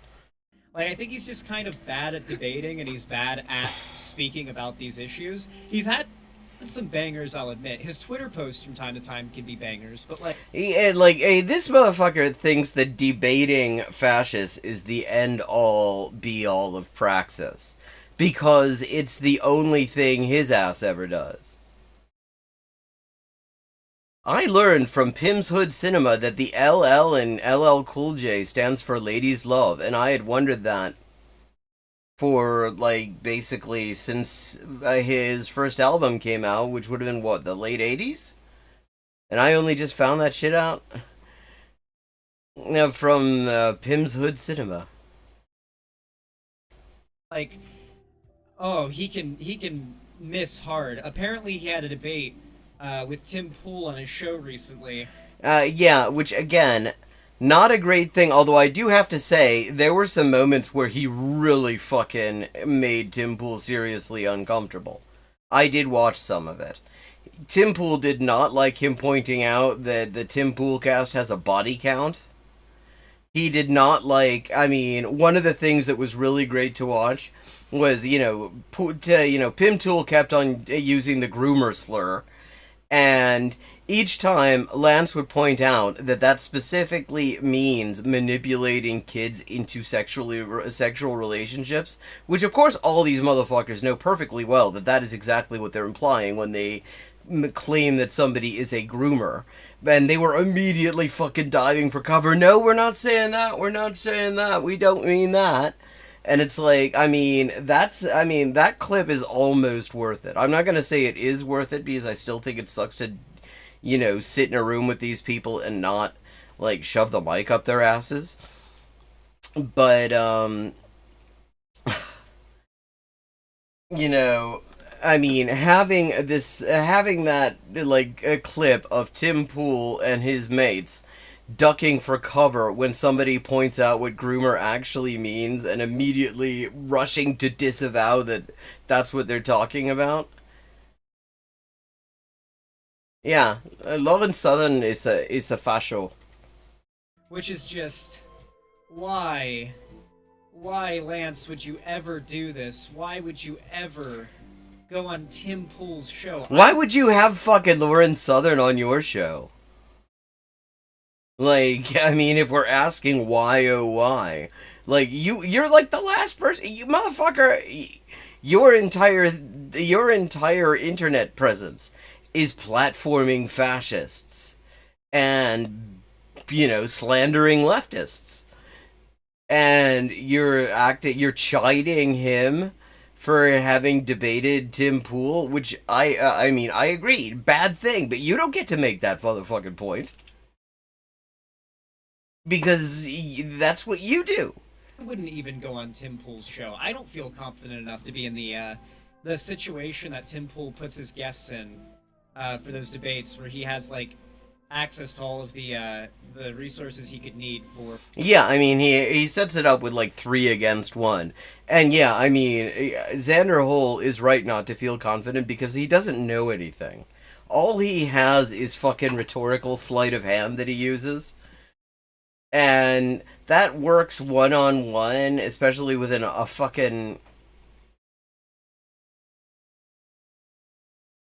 S5: Like, I think he's just kind of bad at debating, and he's bad at speaking about these issues. He's had some bangers, I'll admit. His Twitter posts from time to time can be bangers, but like...
S1: This motherfucker thinks that debating fascists is the end-all, be-all of praxis. Because it's the only thing his ass ever does. I learned from Pim's Hood Cinema that the LL in LL Cool J stands for Ladies Love, and I had wondered that for, like, basically since his first album came out, which would have been, what, the late 80s? And I only just found that shit out from Pim's Hood Cinema.
S5: Like, oh, he can miss hard. Apparently he had a debate with Tim Pool on his show recently.
S1: Yeah, which, again, not a great thing, although I do have to say, there were some moments where he really fucking made Tim Pool seriously uncomfortable. I did watch some of it. Tim Pool did not like him pointing out that the Tim Pool cast has a body count. He did not like, I mean, one of the things that was really great to watch was, Pim Tool kept on using the groomer slur, and each time Lance would point out that specifically means manipulating kids into sexual relationships, which of course all these motherfuckers know perfectly well that is exactly what they're implying when they claim that somebody is a groomer. And they were immediately fucking diving for cover. No, we're not saying that. We're not saying that. We don't mean that. And it's like, that clip is almost worth it. I'm not going to say it is worth it because I still think it sucks to, sit in a room with these people and not, like, shove the mic up their asses. But, having that, like, a clip of Tim Pool and his mates ducking for cover when somebody points out what groomer actually means and immediately rushing to disavow that that's what they're talking about. Yeah, Lauren Southern is a fascio.
S5: Which is just... Why? Why, Lance, would you ever do this? Why would you ever go on Tim Pool's show?
S1: Why would you have fucking Lauren Southern on your show? Like, I mean, if we're asking why, oh why. Like, you're like the last person, you motherfucker, your entire internet presence is platforming fascists and, slandering leftists. And you're chiding him for having debated Tim Pool, which I agree, bad thing, but you don't get to make that motherfucking point. Because that's what you do.
S5: I wouldn't even go on Tim Pool's show. I don't feel confident enough to be in the situation that Tim Pool puts his guests in for those debates, where he has like access to all of the resources he could need for.
S1: Yeah, I mean he sets it up with like 3 against 1, and yeah, I mean Xander Hole is right not to feel confident because he doesn't know anything. All he has is fucking rhetorical sleight of hand that he uses. And that works one-on-one, especially within a fucking,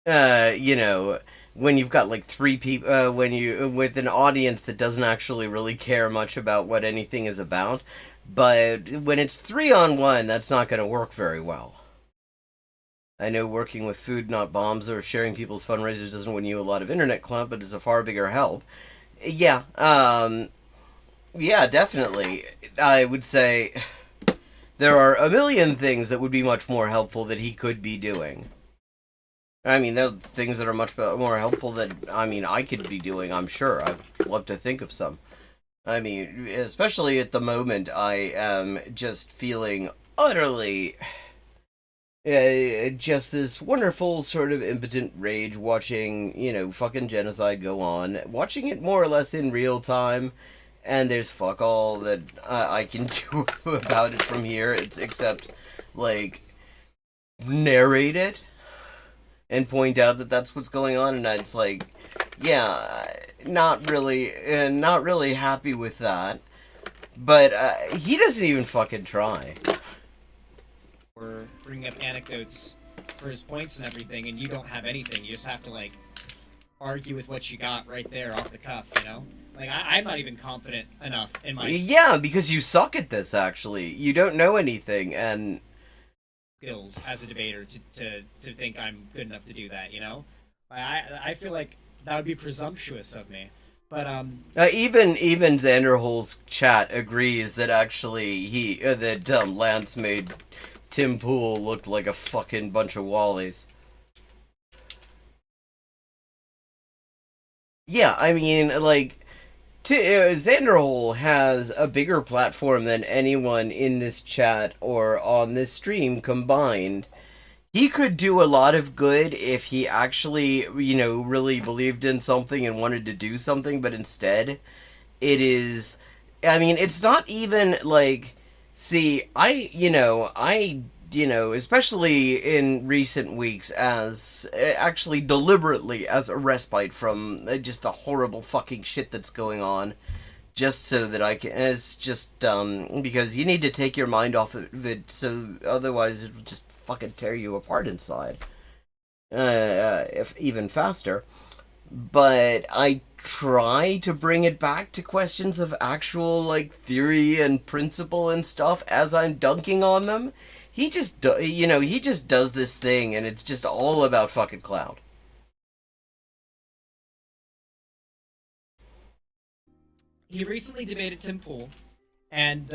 S1: when you've got like 3 people, with an audience that doesn't actually really care much about what anything is about. But when it's 3-on-1, that's not going to work very well. I know working with Food Not Bombs or sharing people's fundraisers doesn't win you a lot of internet clout, but it's a far bigger help. Yeah, yeah, definitely. I would say there are a million things that would be much more helpful that he could be doing. I mean, there are things that are much more helpful that, I mean, I could be doing, I'm sure. I'd love to think of some. I mean, especially at the moment, I am just feeling utterly... just this wonderful sort of impotent rage watching, you know, fucking genocide go on. Watching it more or less in real time, and there's fuck all that I can do about it from here. It's except, like, narrate it and point out that that's what's going on, and it's like, yeah, not really happy with that. But he doesn't even fucking try.
S5: Or bringing up anecdotes for his points and everything, and you don't have anything. You just have to, like, argue with what you got right there off the cuff, you know? Like, I'm not even confident enough in my...
S1: Yeah, because you suck at this, actually. You don't know anything, and...
S5: skills as a debater to think I'm good enough to do that, you know? I feel like that would be presumptuous of me. But
S1: even Xanderhol's chat agrees that actually Lance made Tim Pool look like a fucking bunch of wallies. Yeah, I mean, like, Xanderhol has a bigger platform than anyone in this chat or on this stream combined. He could do a lot of good if he actually, you know, really believed in something and wanted to do something, but instead, it is... I mean, it's not even, like... See, especially in recent weeks, as actually deliberately as a respite from just the horrible fucking shit that's going on, just so that I can, it's just, because you need to take your mind off of it, so otherwise it'll just fucking tear you apart inside, if even faster. But I try to bring it back to questions of actual, like, theory and principle and stuff as I'm dunking on them. He just, he just does this thing, and it's just all about fucking cloud.
S5: he recently debated Tim Pool, and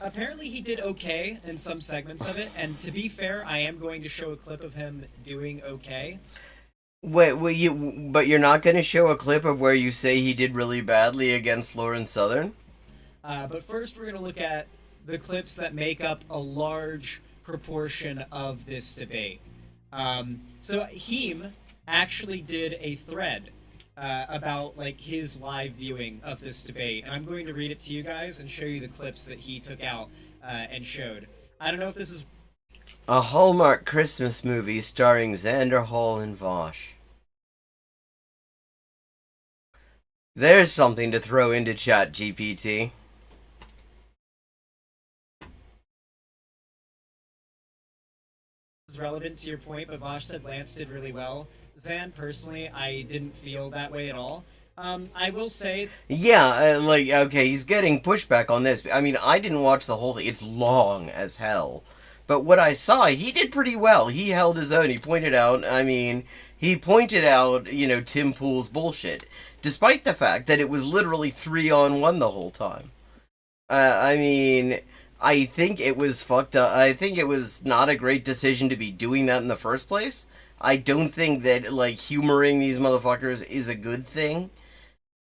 S5: apparently he did okay in some segments of it, and to be fair, I am going to show a clip of him doing okay.
S1: Wait, but you're not going to show a clip of where you say he did really badly against Lauren Southern?
S5: But first we're going to look at the clips that make up a large proportion of this debate. So Heem actually did a thread about like his live viewing of this debate, and I'm going to read it to you guys and show you the clips that he took out and showed. I don't know if this is
S1: a Hallmark Christmas movie starring Xander Hall and Vosh. There's something to throw into Chat GPT.
S5: relevant to your point, but Vosh said Lance did really well. Zan, personally, I didn't feel that way at all. I will say...
S1: Yeah, okay, he's getting pushback on this. I mean, I didn't watch the whole thing. It's long as hell. But what I saw, he did pretty well. He held his own. He pointed out, Tim Pool's bullshit. Despite the fact that it was literally 3-on-1 the whole time. I think it was fucked up. I think it was not a great decision to be doing that in the first place. I don't think that, humoring these motherfuckers is a good thing.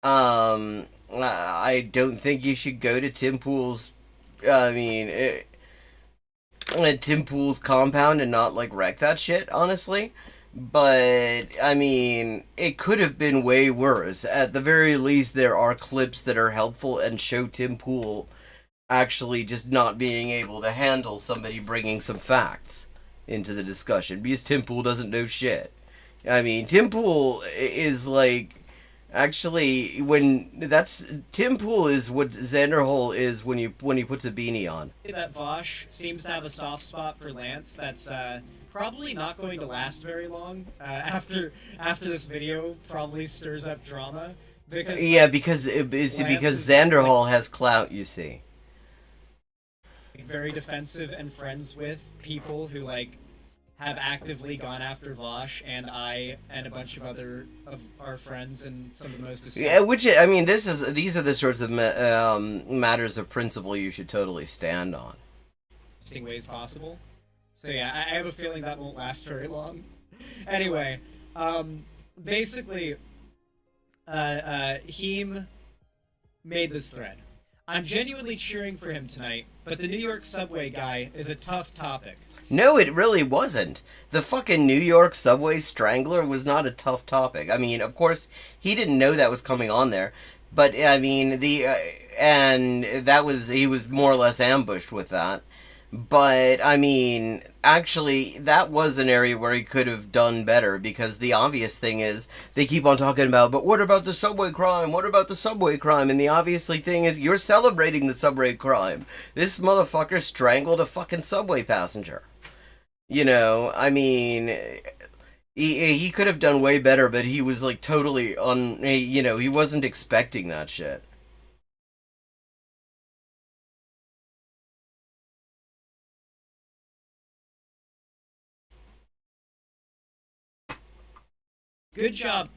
S1: I don't think you should go to Tim Pool's, Tim Pool's compound and not, wreck that shit, honestly. But, it could have been way worse. At the very least, there are clips that are helpful and show Tim Pool actually just not being able to handle somebody bringing some facts into the discussion, because Tim Pool doesn't know shit. Tim Pool is Tim Pool is what Xander Hole is when he puts a beanie on.
S5: That Vosh seems to have a soft spot for Lance. That's probably not going to last very long. After this video probably stirs up drama. Because Xander Hall has clout, you see. Very defensive and friends with people who have actively gone after Vosh and I and a bunch of other of our friends and some of the most disgusting.
S1: Yeah, these are the sorts of matters of principle you should totally stand on.
S5: Ways possible. So yeah, I have a feeling that won't last very long. Anyway, basically, Heem made this thread. I'm genuinely cheering for him tonight, but the New York subway guy is a tough topic.
S1: No, it really wasn't. The fucking New York subway strangler was not a tough topic. I mean, of course, he didn't know that was coming on there, but I mean, and that was, he was more or less ambushed with that. But, I mean, actually, that was an area where he could have done better, because the obvious thing is, they keep on talking about, but what about the subway crime? What about the subway crime? And the obviously thing is, you're celebrating the subway crime. This motherfucker strangled a fucking subway passenger. You know, I mean, he could have done way better, but he was, like, totally you know, he wasn't expecting that shit.
S5: Good job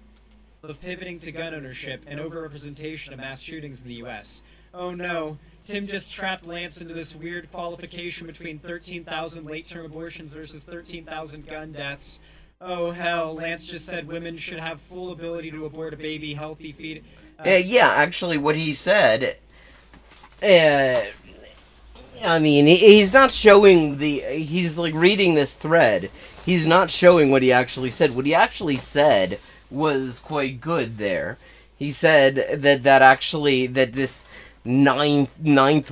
S5: of pivoting to gun ownership and overrepresentation of mass shootings in the U.S. Oh no, Tim just trapped Lance into this weird qualification between 13,000 late-term abortions versus 13,000 gun deaths. Oh hell, Lance just said women should have full ability to abort a baby, healthy feed.
S1: Yeah, actually, what he said, I mean, he's not showing he's like reading this thread. He's not showing what he actually said. What he actually said was quite good there. He said that this ninth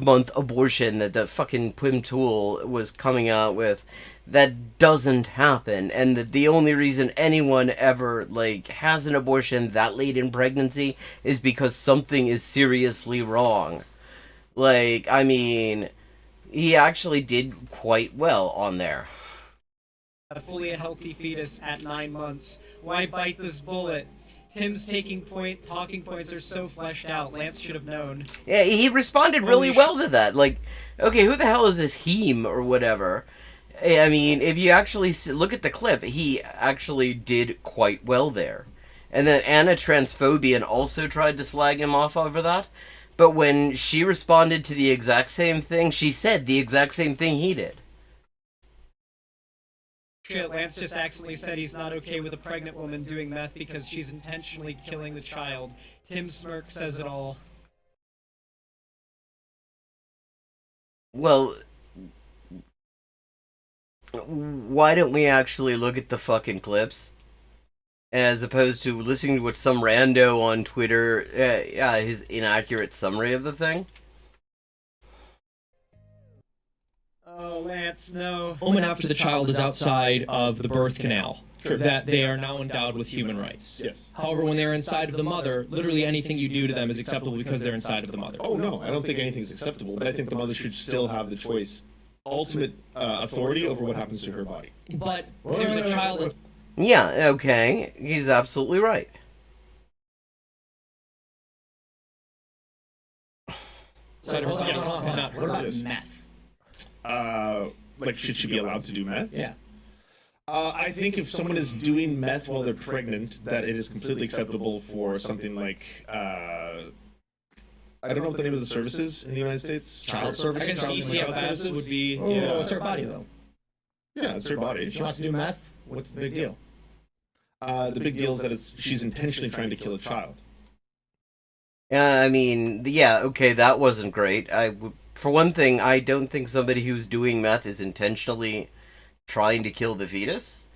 S1: month abortion that the fucking Pim Tool was coming out with, that doesn't happen, and that the only reason anyone ever, like, has an abortion that late in pregnancy is because something is seriously wrong. Like, I mean, he actually did quite well on there.
S5: A fully healthy fetus at 9 months. Why bite this bullet? Tim's talking points are so fleshed out. Lance should have known.
S1: Yeah, he responded really well to that. Like, okay, who the hell is this Heem or whatever? I mean, if you actually look at the clip, he actually did quite well there. And then Anna Transphobian also tried to slag him off over that. But when she responded to the exact same thing, she said the exact same thing he did.
S5: Shit, Lance just accidentally said he's not okay with a pregnant woman doing meth because she's intentionally killing the child. Tim's smirk says it all.
S1: Well, why don't we actually look at the fucking clips? As opposed to listening to what some rando on Twitter, his inaccurate summary of the thing?
S5: Oh, Lance, no.
S6: Moment after the child is outside of the birth canal, that they are now endowed with human rights.
S7: Yes.
S6: However, when they're inside of the mother, literally anything you do to them is acceptable because they're inside of the mother.
S7: Oh, no, I don't think anything's acceptable, but I think the mother should still have the choice, ultimate authority over what happens to her body.
S6: But there's a child
S1: Yeah, okay. He's absolutely right.
S6: inside of her body. Not
S2: What about
S7: Yes.
S2: meth?
S7: Like, should she be allowed to do meth?
S2: Yeah.
S7: I think if someone is doing meth while they're pregnant, that it is completely acceptable for something like, I don't know what the name of the service is in the United States.
S2: Child
S6: I
S2: services.
S6: guess ECFS would be.
S2: Oh,
S6: Yeah.
S2: it's her body though.
S7: Yeah, it's her body.
S2: If she wants to do meth, what's the big deal?
S7: The big deal is that she's intentionally trying to kill a child.
S1: I mean, yeah, okay, that wasn't great. For one thing, I don't think somebody who's doing meth is intentionally trying to kill the fetus.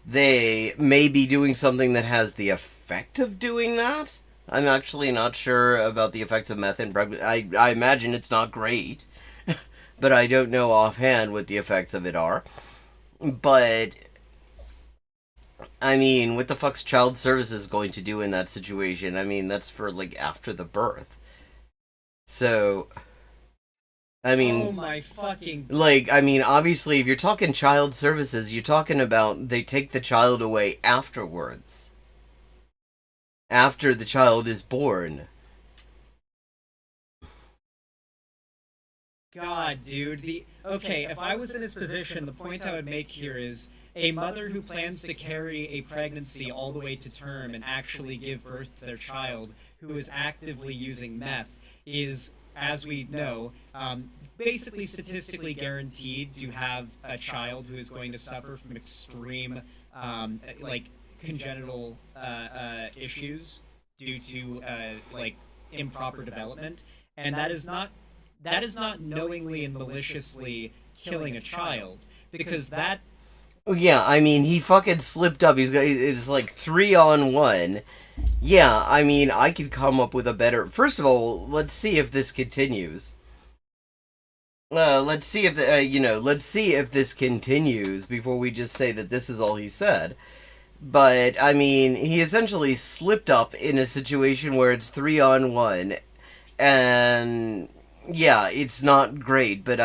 S1: They may be doing something that has the effect of doing that. I'm actually not sure about the effects of meth in pregnancy. I imagine it's not great, but I don't know offhand what the effects of it are. But, I mean, what the fuck's child services going to do in that situation? I mean, that's for, like, after the birth. So, I mean,
S5: Oh my fucking...
S1: like, I mean, obviously, if you're talking child services, you're talking about they take the child away afterwards. After the child is born.
S5: God, dude. Okay, if I was in his position, the point I would make here is a mother who plans to carry a pregnancy all the way to term and actually give birth to their child who is actively using meth is as we know, basically statistically guaranteed to have a child who is going to suffer from extreme, like, congenital issues due to like improper development, and that is not knowingly and maliciously killing a child, because that.
S1: Yeah, I mean, he fucking slipped up. It's like 3-on-1. Yeah, I mean, I could come up with a better. First of all, let's see if this continues. Let's see if let's see if this continues before we just say that this is all he said. But I mean, he essentially slipped up in a situation where it's 3-on-1, and yeah, it's not great. But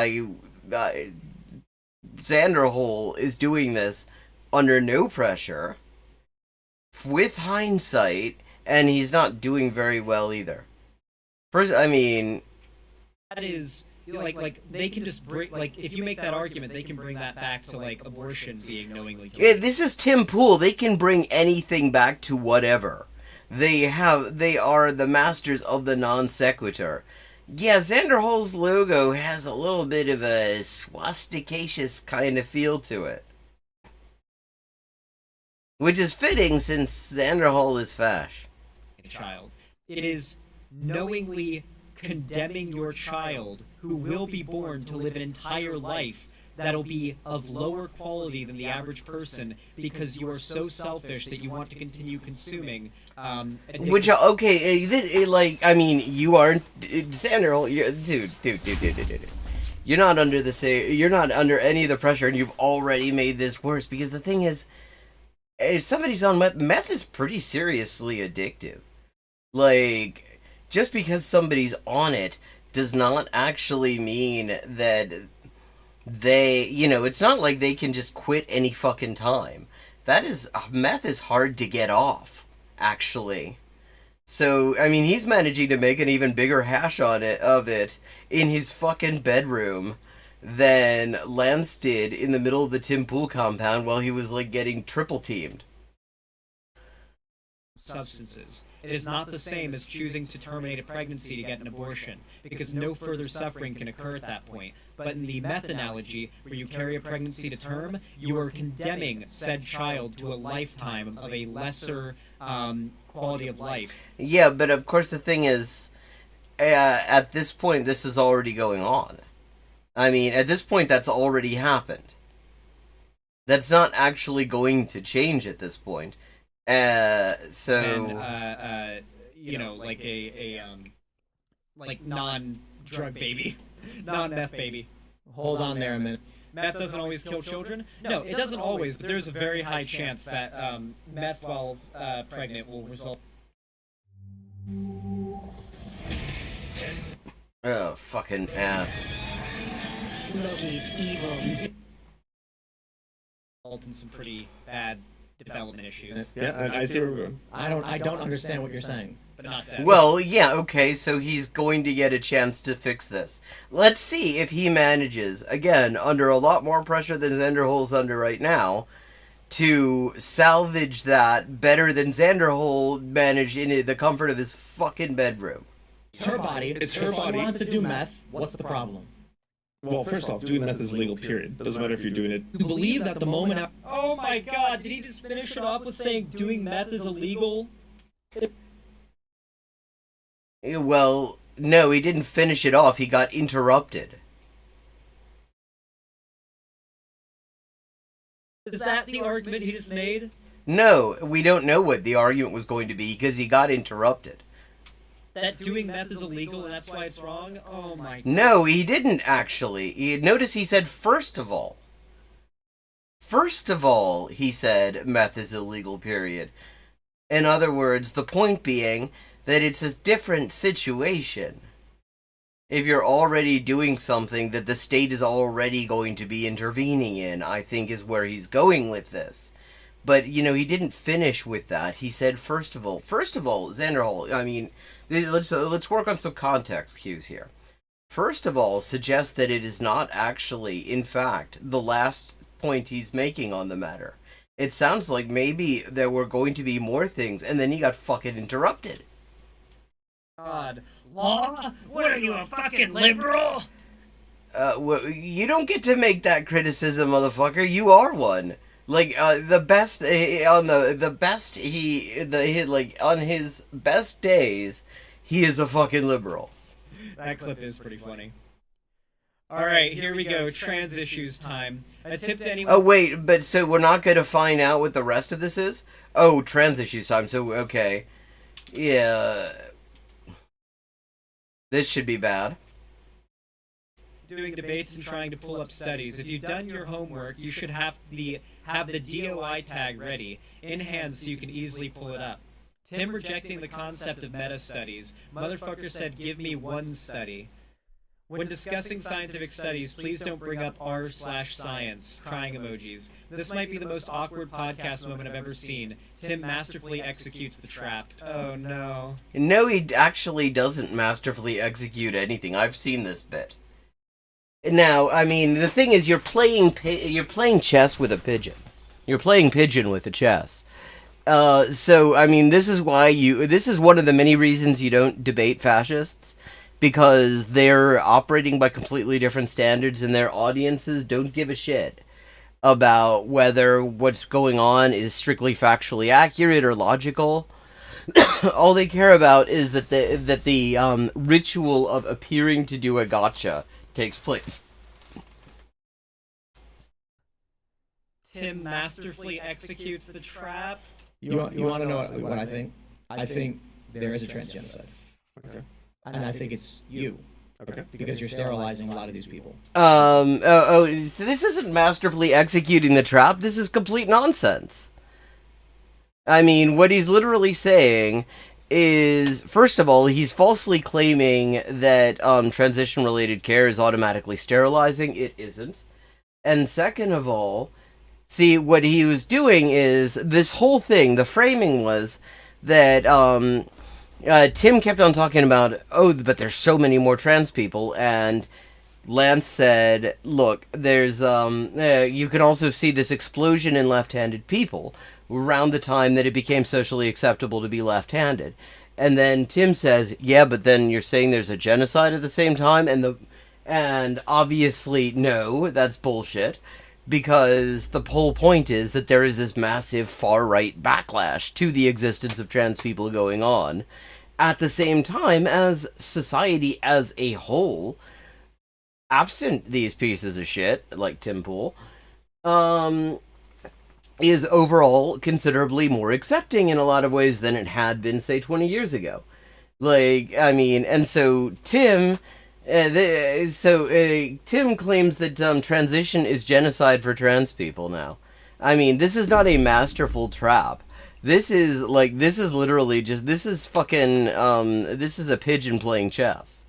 S1: Xanderhole is doing this under no pressure, with hindsight, and he's not doing very well either. First, I mean,
S5: that is. Like they can just bring, like, if you make that argument, they can bring that back to, like, abortion being knowingly killed.
S1: Yeah, this is Tim Pool. They can bring anything back to whatever. They are the masters of the non sequitur. Yeah, Xanderhole's logo has a little bit of a swasticious kind of feel to it, which is fitting since Xanderhole is fash.
S5: Child, it is knowingly condemning your child, who will be born to live an entire life that'll be of lower quality than the average person, because you are so selfish that you want to continue consuming.
S1: Which, okay, like, I mean, you aren't Xander. Dude. You're not under you're not under any of the pressure, and you've already made this worse. Because the thing is, if somebody's on meth is pretty seriously addictive. Like, just because somebody's on it does not actually mean that they, it's not like they can just quit any fucking time. Meth is hard to get off, actually. So, I mean, he's managing to make an even bigger hash of it in his fucking bedroom than Lance did in the middle of the Tim Pool compound while he was, like, getting triple teamed.
S5: Substances. It is not the same as choosing to terminate a pregnancy to get an abortion, because no further suffering can occur at that point. But in the meth analogy, where you carry a pregnancy to term, you are condemning said child to a lifetime of a lesser quality of life.
S1: Yeah, but of course the thing is, at this point, this is already going on. I mean, at this point, that's already happened. That's not actually going to change at this point.
S5: Like like non-drug baby, non-meth baby.
S8: Hold on there a minute.
S5: Meth doesn't always kill children? No, it doesn't always, but there's a very high chance that meth while pregnant will result.
S1: Oh, fucking abs.
S9: Loki's evil.
S5: Result in some pretty bad development issues.
S7: Yeah, I see where we're going.
S8: I don't understand what you're saying.
S5: But not that.
S1: Well, yeah, okay, so he's going to get a chance to fix this. Let's see if he manages, again, under a lot more pressure than Xanderhole's under right now, to salvage that better than Xanderhole managed in the comfort of his fucking bedroom.
S8: It's her body.
S7: It's her body.
S8: She wants to do meth. What's the problem?
S7: Well, first off, doing meth is illegal, period. Doesn't matter if you're doing it.
S6: You believe that the moment
S5: Oh my god, did he just finish it off with saying doing meth is illegal?
S1: Well, no, he didn't finish it off. He got interrupted.
S5: Is that the argument he just made?
S1: No, we don't know what the argument was going to be because he got interrupted.
S5: That doing meth is illegal and that's why it's wrong? Oh my god.
S1: No, he didn't actually. Notice he said first of all. First of all, he said meth is illegal, period. In other words, the point being that it's a different situation. If you're already doing something that the state is already going to be intervening in, I think is where he's going with this. But, he didn't finish with that. He said, first of all, Xanderhole, I mean, let's work on some context cues here. First of all, suggest that it is not actually, in fact, the last point he's making on the matter. It sounds like maybe there were going to be more things, and then he got fucking interrupted.
S5: God, Law? What are you, a fucking liberal?
S1: Well, you don't get to make that criticism, motherfucker. You are one. Like, the best, on the best, on his best days, he is a fucking liberal.
S5: That clip is pretty funny. Alright, here we go. Trans issues time. A tip to anyone...
S1: Oh, wait, but so we're not going to find out what the rest of this is? Oh, trans issues time, so, okay. Yeah. This should be bad.
S5: Doing debates and trying to pull up studies. If you've done your homework, you should have the DOI tag ready in hand so you can easily pull it up. Tim rejecting the concept of meta studies. Motherfucker said, give me one study. When discussing scientific studies, please don't bring up r/science. Crying emojis. This might be the most awkward podcast moment I've ever seen. Tim masterfully executes the trap. Oh no.
S1: No, he actually doesn't masterfully execute anything. I've seen this bit. Now, I mean, the thing is, you're playing chess with a pigeon. You're playing pigeon with a chess. So, I mean, this is one of the many reasons you don't debate fascists, because they're operating by completely different standards, and their audiences don't give a shit about whether what's going on is strictly factually accurate or logical. All they care about is that the ritual of appearing to do a gotcha takes place.
S5: Tim masterfully executes the trap.
S8: You want to know what I think? I think there is a trans genocide.
S7: Okay.
S8: And I think it's you.
S7: Okay.
S8: Because you're sterilizing a lot of these people.
S1: So this isn't masterfully executing the trap. This is complete nonsense. I mean, what he's literally saying is, first of all, he's falsely claiming that transition-related care is automatically sterilizing. It isn't. And second of all, see, what he was doing is, this whole thing, the framing was that Tim kept on talking about, oh, but there's so many more trans people, and Lance said, look, there's, you can also see this explosion in left-handed people around the time that it became socially acceptable to be left-handed. And then Tim says, yeah, but then you're saying there's a genocide at the same time? And obviously, no, that's bullshit. Because the whole point is that there is this massive far-right backlash to the existence of trans people going on, at the same time as society as a whole, absent these pieces of shit, like Tim Pool, is overall considerably more accepting in a lot of ways than it had been, say, 20 years ago. Like, I mean, and so Tim... Tim claims that transition is genocide for trans people now. I mean, this is not a masterful trap. This is literally just, this is a pigeon playing chess.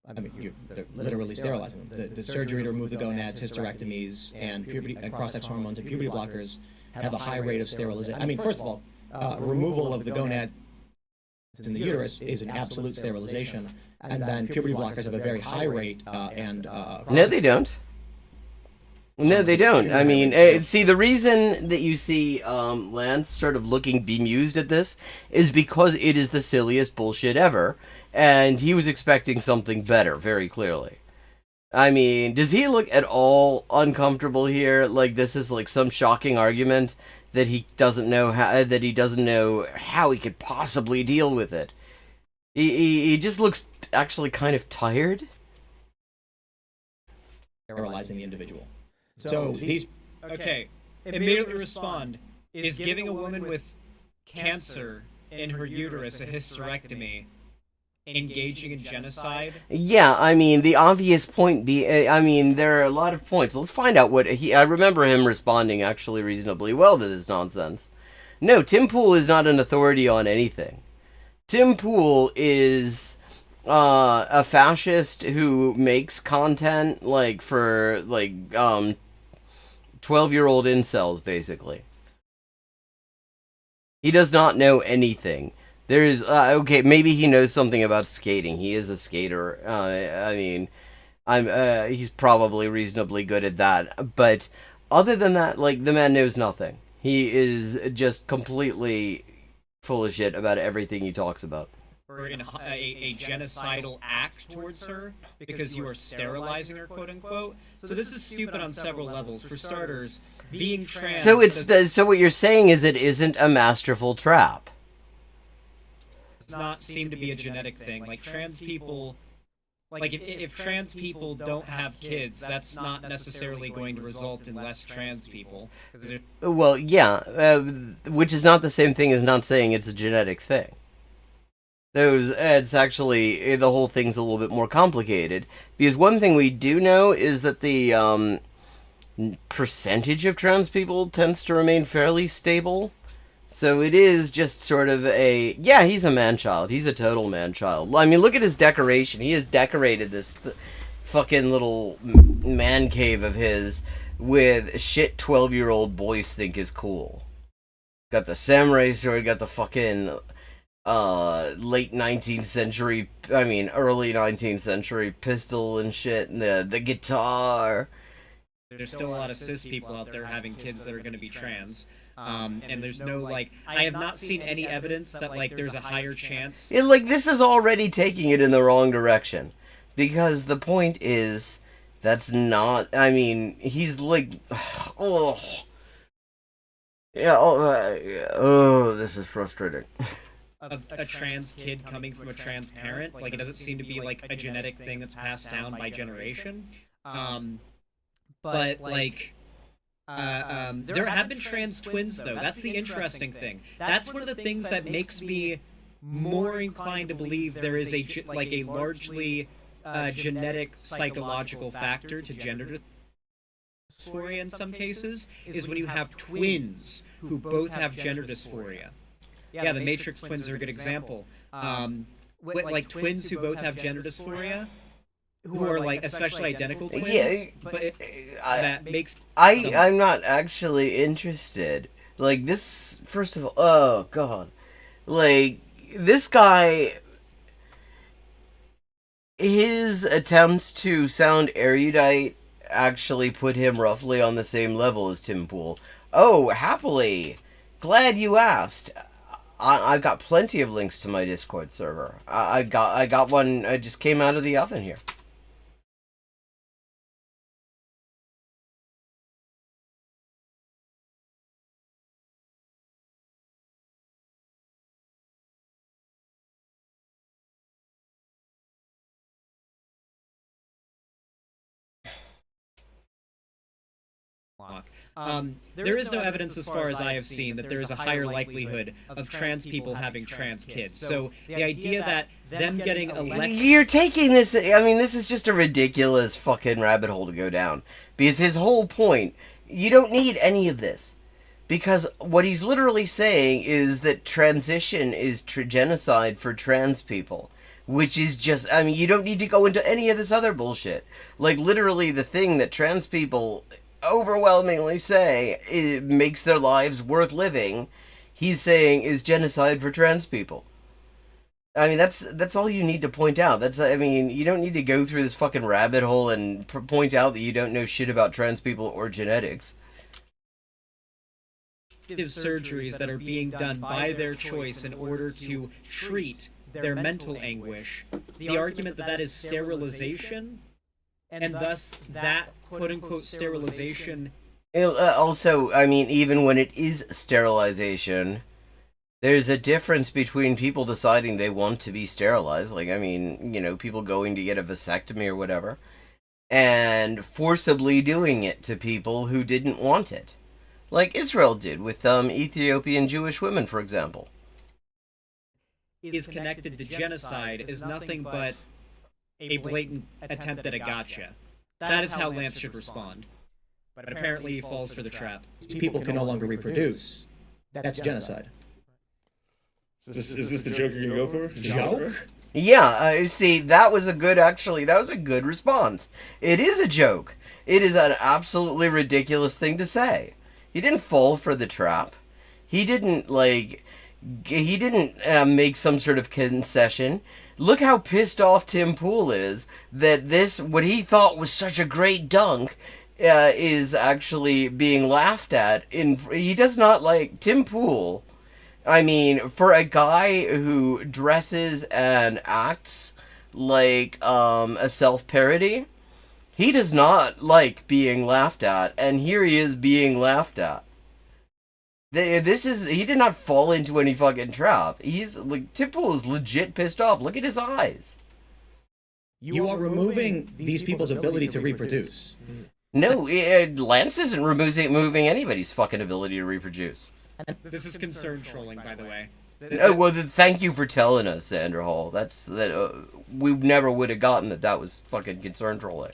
S8: I mean, they're literally sterilizing them. The surgery to remove the gonads, hysterectomies, and puberty and cross-sex hormones and puberty blockers have a high rate of sterilization. I mean, first of all, removal of the gonad in the uterus is an absolute sterilization. And then puberty blockers have a very high rate,
S1: No, they don't. No, they don't. I mean, see, the reason that you see Lance sort of looking bemused at this is because it is the silliest bullshit ever, and he was expecting something better, very clearly. I mean, does he look at all uncomfortable here? Like this is like some shocking argument that he doesn't know how he could possibly deal with it. He just looks actually kind of tired.
S8: Sterilizing the individual. So these...
S5: Okay, immediately respond. Is giving a woman with cancer in her uterus a hysterectomy engaging in genocide?
S1: Yeah, I mean, the obvious point there are a lot of points. Let's find out what I remember him responding actually reasonably well to this nonsense. No, Tim Pool is not an authority on anything. Tim Pool is a fascist who makes content like for 12-year-old incels, basically. He does not know anything. There is okay, maybe he knows something about skating. He is a skater. I mean, he's probably reasonably good at that. But other than that, like, the man knows nothing. He is just completely full of shit about everything he talks about.
S5: or in a genocidal act towards her because you are sterilizing her, quote unquote. So this is stupid on several levels. For starters, being trans.
S1: So what you're saying is it isn't a masterful trap.
S5: Does not seem to be a genetic thing. Like trans people, like if trans people don't have kids, that's not necessarily going to result in less trans people.
S1: Well, yeah, which is not the same thing as not saying it's a genetic thing. It's actually, the whole thing's a little bit more complicated, because one thing we do know is that the percentage of trans people tends to remain fairly stable. So it is just sort of yeah, he's a man-child. He's a total man-child. I mean, look at his decoration. He has decorated this fucking little man cave of his with shit 12-year-old boys think is cool. Got the samurai sword, got the fucking late 19th century, early 19th century pistol and shit, and the guitar.
S5: There's still a lot of cis people out there having kids that are going to be trans. And there's no, I have not seen any evidence that, there's a higher chance.
S1: This is already taking it in the wrong direction. Because the point is, that's not, he's oh. Yeah, this is frustrating.
S5: A trans kid coming from a trans parent, it doesn't seem to be, a genetic thing that's passed down by generation. But there have been trans twins, though. That's the interesting thing. That's one of the things that makes me more inclined to believe there is a largely genetic psychological factor to gender dysphoria in some cases, is when you have twins who both have gender dysphoria. Yeah, the Matrix twins are a good example. Twins who both have gender dysphoria, who are especially identical twins.
S1: Yeah,
S5: but that makes
S1: I'm not actually interested. This, first of all, oh god, this guy, his attempts to sound erudite actually put him roughly on the same level as Tim Pool. Oh, happily, glad you asked. I've got plenty of links to my Discord server. I got one. I just came out of the oven here.
S5: There is no evidence, as far as I have seen, that there is a higher likelihood of trans people having trans kids. So the idea that them getting elected...
S1: You're taking this... this is just a ridiculous fucking rabbit hole to go down. Because his whole point, you don't need any of this. Because what he's literally saying is that transition is genocide for trans people. Which is just... you don't need to go into any of this other bullshit. Literally, the thing that trans people overwhelmingly say it makes their lives worth living, he's saying is genocide for trans people. That's all you need to point out. You don't need to go through this fucking rabbit hole and point out that you don't know shit about trans people or genetics.
S5: Surgeries that are being done by their choice in order to treat their mental anguish. The argument that is sterilization, and thus that quote-unquote sterilization...
S1: Also, even when it is sterilization, there's a difference between people deciding they want to be sterilized, people going to get a vasectomy or whatever, and forcibly doing it to people who didn't want it. Like Israel did with Ethiopian Jewish women, for example.
S5: Is connected to genocide is nothing but a blatant attempt at a gotcha. That is how Lance should respond. But apparently he falls for the trap.
S8: People can no longer reproduce. That's genocide.
S7: Is this the joke you're gonna go for?
S8: Joke?
S1: Yeah, see, that was a good response. It is a joke. It is an absolutely ridiculous thing to say. He didn't fall for the trap. He didn't, make some sort of concession. Look how pissed off Tim Pool is that what he thought was such a great dunk, is actually being laughed at. He does not Tim Pool I mean, for a guy who dresses and acts like a self-parody, he does not like being laughed at, and here he is being laughed at. This is, he did not fall into any fucking trap. He's like, Tim Pool is legit pissed off. Look at his eyes.
S8: You are removing these people's ability to reproduce.
S1: No, Lance isn't removing anybody's fucking ability to reproduce.
S5: This is concern trolling, by the way.
S1: Well, thank you for telling us, Sandra Hall. We never would have gotten that was fucking concern trolling.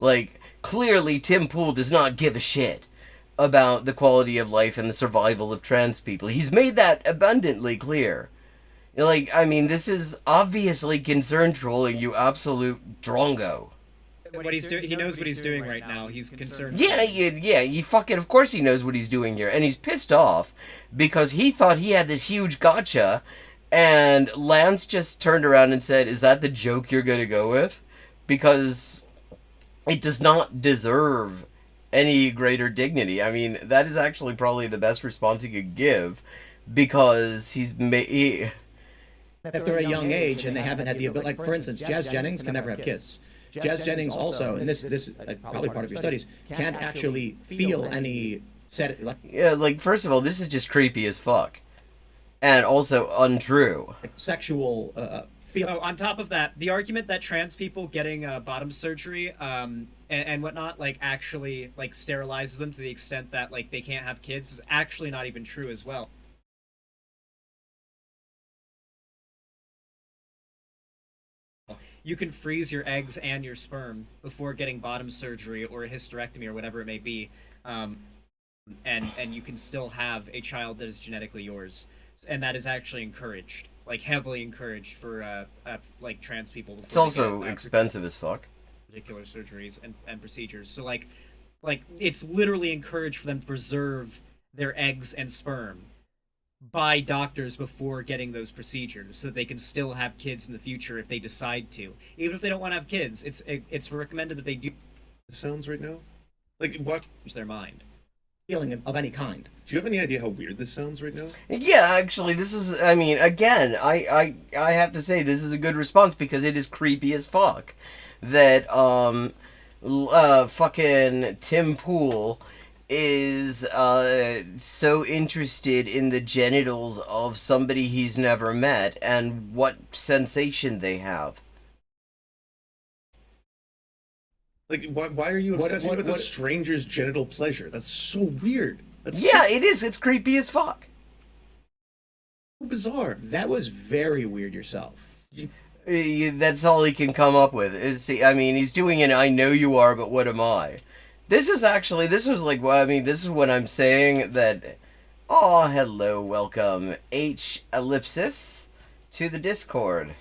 S1: Like, clearly Tim Pool does not give a shit about the quality of life and the survival of trans people. He's made that abundantly clear. Like, I mean, this is obviously concern trolling, you absolute drongo.
S5: What he's doing, he knows what he's doing right now. He's concerned.
S1: Yeah, he fucking, of course he knows what he's doing here. And he's pissed off because he thought he had this huge gotcha, and Lance just turned around and said, is that the joke you're gonna go with? Because it does not deserve any greater dignity. I mean, that is actually probably the best response he could give, because
S8: If they're a young age and they haven't had the ability, like for instance, Jazz Jennings can never have kids. Jazz Jennings also, and this is probably part of your studies, can't actually feel any
S1: yeah, like, first of all, this is just creepy as fuck. And also untrue.
S8: Sexual feel.
S5: Oh, on top of that, the argument that trans people getting bottom surgery and whatnot, like, actually, like, sterilizes them to the extent that, like, they can't have kids is actually not even true as well. You can freeze your eggs and your sperm before getting bottom surgery or a hysterectomy or whatever it may be, and you can still have a child that is genetically yours, and that is actually encouraged, like heavily encouraged for like trans people.
S1: It's also expensive as fuck.
S5: Particular surgeries and procedures. So like it's literally encouraged for them to preserve their eggs and sperm by doctors before getting those procedures, so that they can still have kids in the future if they decide to. Even if they don't want to have kids, it's recommended that they do.
S7: Sounds right now, like what?
S5: Change their mind.
S8: Feeling of any kind.
S7: Do you have any idea how weird this sounds right now?
S1: Yeah, actually, this is. I mean, again, I have to say this is a good response because it is creepy as fuck that fucking Tim Pool is so interested in the genitals of somebody he's never met and what sensation they have.
S7: Like, why are you obsessing with a stranger's genital pleasure? That's so weird.
S1: It is. It's creepy as fuck.
S7: So bizarre.
S8: That was very weird yourself.
S1: That's all he can come up with. I mean, he's doing an I know you are, but what am I? This is when I'm saying that, oh, hello, welcome, H ellipsis, to the Discord.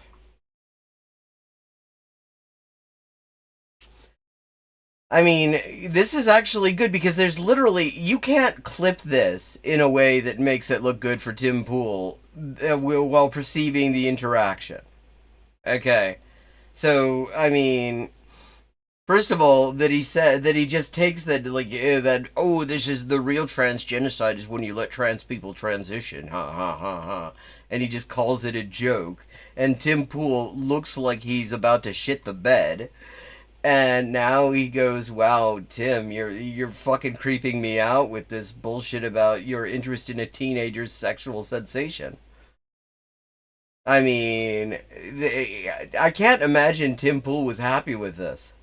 S1: I mean, this is actually good because there's literally, you can't clip this in a way that makes it look good for Tim Pool while perceiving the interaction. Okay. So, I mean, first of all, that he said that he just takes that, like, oh, this is the real trans genocide is when you let trans people transition, ha ha ha ha, and he just calls it a joke, and Tim Pool looks like he's about to shit the bed, and now he goes, wow, Tim, you're fucking creeping me out with this bullshit about your interest in a teenager's sexual sensation. I mean, I can't imagine Tim Pool was happy with this.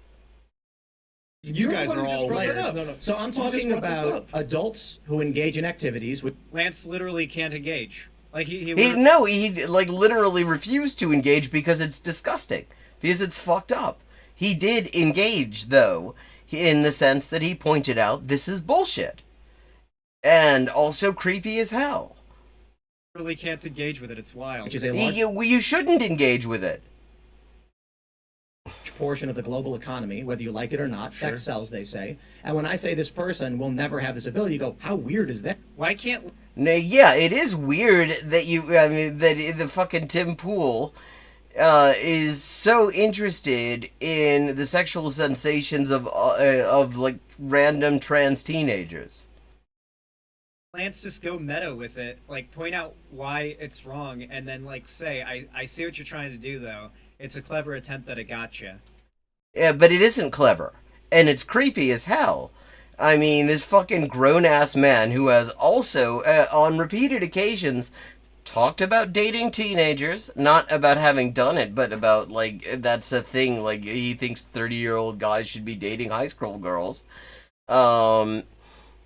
S7: You guys are all
S8: layers.
S7: No.
S8: So I'm talking about adults who engage in activities with.
S5: Lance literally can't engage. Like he
S1: like literally refused to engage because it's disgusting, because it's fucked up. He did engage though, in the sense that he pointed out this is bullshit, and also creepy as hell.
S5: Really can't engage with it. It's wild.
S8: Which is a large
S1: you shouldn't engage with it.
S8: Portion of the global economy, whether you like it or not. Sure. Sex sells, they say. And when I say this person will never have this ability, you go, how weird is that?
S5: Why can't?
S1: Yeah, it is weird that that the fucking Tim Pool is so interested in the sexual sensations of like random trans teenagers.
S5: Lance, just go meta with it. Like, point out why it's wrong, and then, like, say, I see what you're trying to do, though. It's a clever attempt at a gotcha.
S1: Yeah, but it isn't clever. And it's creepy as hell. I mean, this fucking grown-ass man who has also, on repeated occasions, talked about dating teenagers, not about having done it, but about, like, that's a thing, like, he thinks 30-year-old guys should be dating high school girls,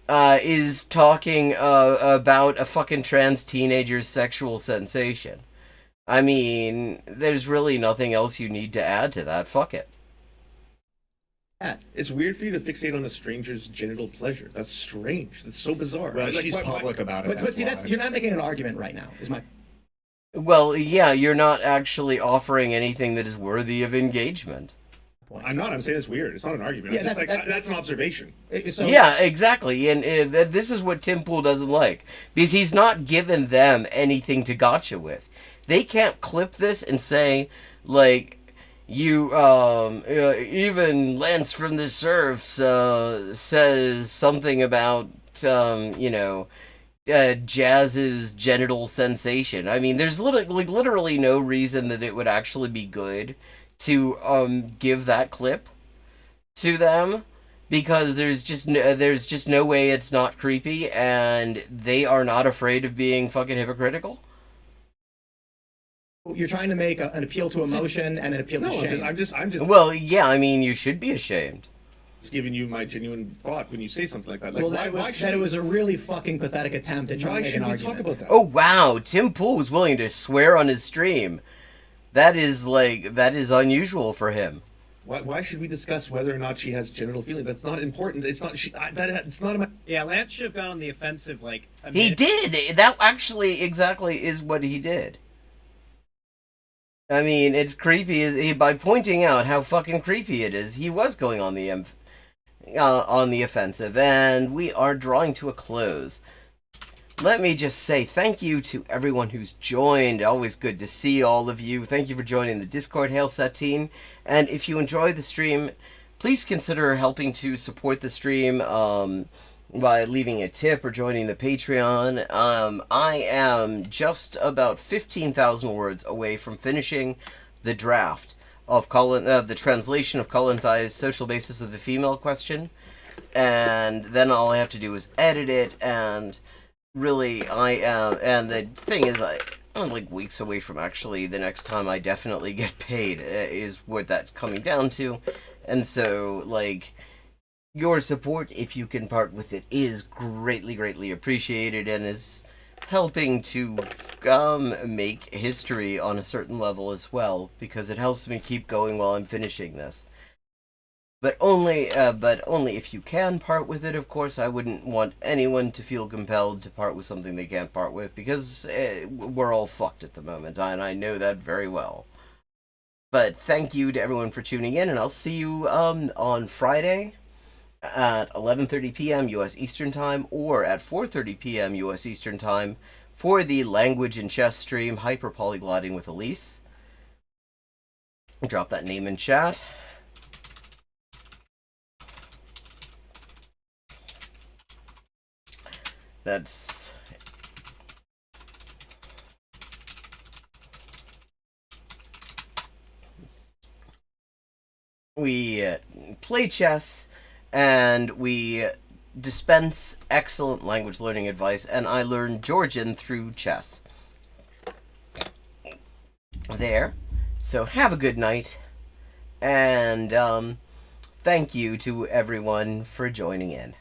S1: is talking, about a fucking trans teenager's sexual sensation. I mean, there's really nothing else you need to add to that. Fuck it.
S7: It's weird for you to fixate on a stranger's genital pleasure. That's strange. That's so bizarre.
S8: Well,
S7: Like,
S8: she's public about it. But see, you're not making an argument right now. Is my
S1: Well, yeah, you're not actually offering anything that is worthy of engagement.
S8: point.
S7: I'm not. I'm saying it's weird. It's not an argument.
S8: Yeah,
S7: That's an observation.
S8: So,
S1: Yeah, exactly. And this is what Tim Pool doesn't like. Because he's not given them anything to gotcha with. They can't clip this and say, like, even Lance from the Surfs says something about, Jazz's genital sensation. I mean, there's literally no reason that it would actually be good to give that clip to them, because there's just no way it's not creepy, and they are not afraid of being fucking hypocritical.
S8: you're trying to make an appeal to emotion and an appeal to shame.
S7: I'm just
S1: Well, yeah, I mean, you should be ashamed.
S7: giving you my genuine thought when you say something like that. Like,
S8: Well,
S7: why
S8: it was a really fucking pathetic attempt at trying to make an
S7: should we
S8: argument.
S7: talk about that?
S1: Oh wow, Tim Pool was willing to swear on his stream. That is unusual for him.
S7: Why should we discuss whether or not she has genital feeling? That's not important. It's not. It's not.
S5: Yeah, Lance should have gone on the offensive, like...
S1: He did! That actually exactly is what he did. I mean, it's creepy. By pointing out how fucking creepy it is, he was going on the offensive, and we are drawing to a close. Let me just say thank you to everyone who's joined. Always good to see all of you. Thank you for joining the Discord, Hailset team. And if you enjoy the stream, please consider helping to support the stream by leaving a tip or joining the Patreon. I am just about 15,000 words away from finishing the draft of the translation of Colin Tye's Social Basis of the Female Question. And then all I have to do is edit it, and... Really, and the thing is, I'm like weeks away from actually the next time I definitely get paid, is what that's coming down to. And so, like, your support, if you can part with it, is greatly, greatly appreciated, and is helping to make history on a certain level as well, because it helps me keep going while I'm finishing this. But only if you can part with it, of course. I wouldn't want anyone to feel compelled to part with something they can't part with, because we're all fucked at the moment, and I know that very well. But thank you to everyone for tuning in, and I'll see you on Friday at 11:30 p.m. U.S. Eastern Time, or at 4:30 p.m. U.S. Eastern Time, for the Language and Chess stream, Hyperpolyglotting with Elise. Drop that name in chat. That's... We play chess, and we dispense excellent language learning advice, and I learned Georgian through chess. There. So have a good night, and thank you to everyone for joining in.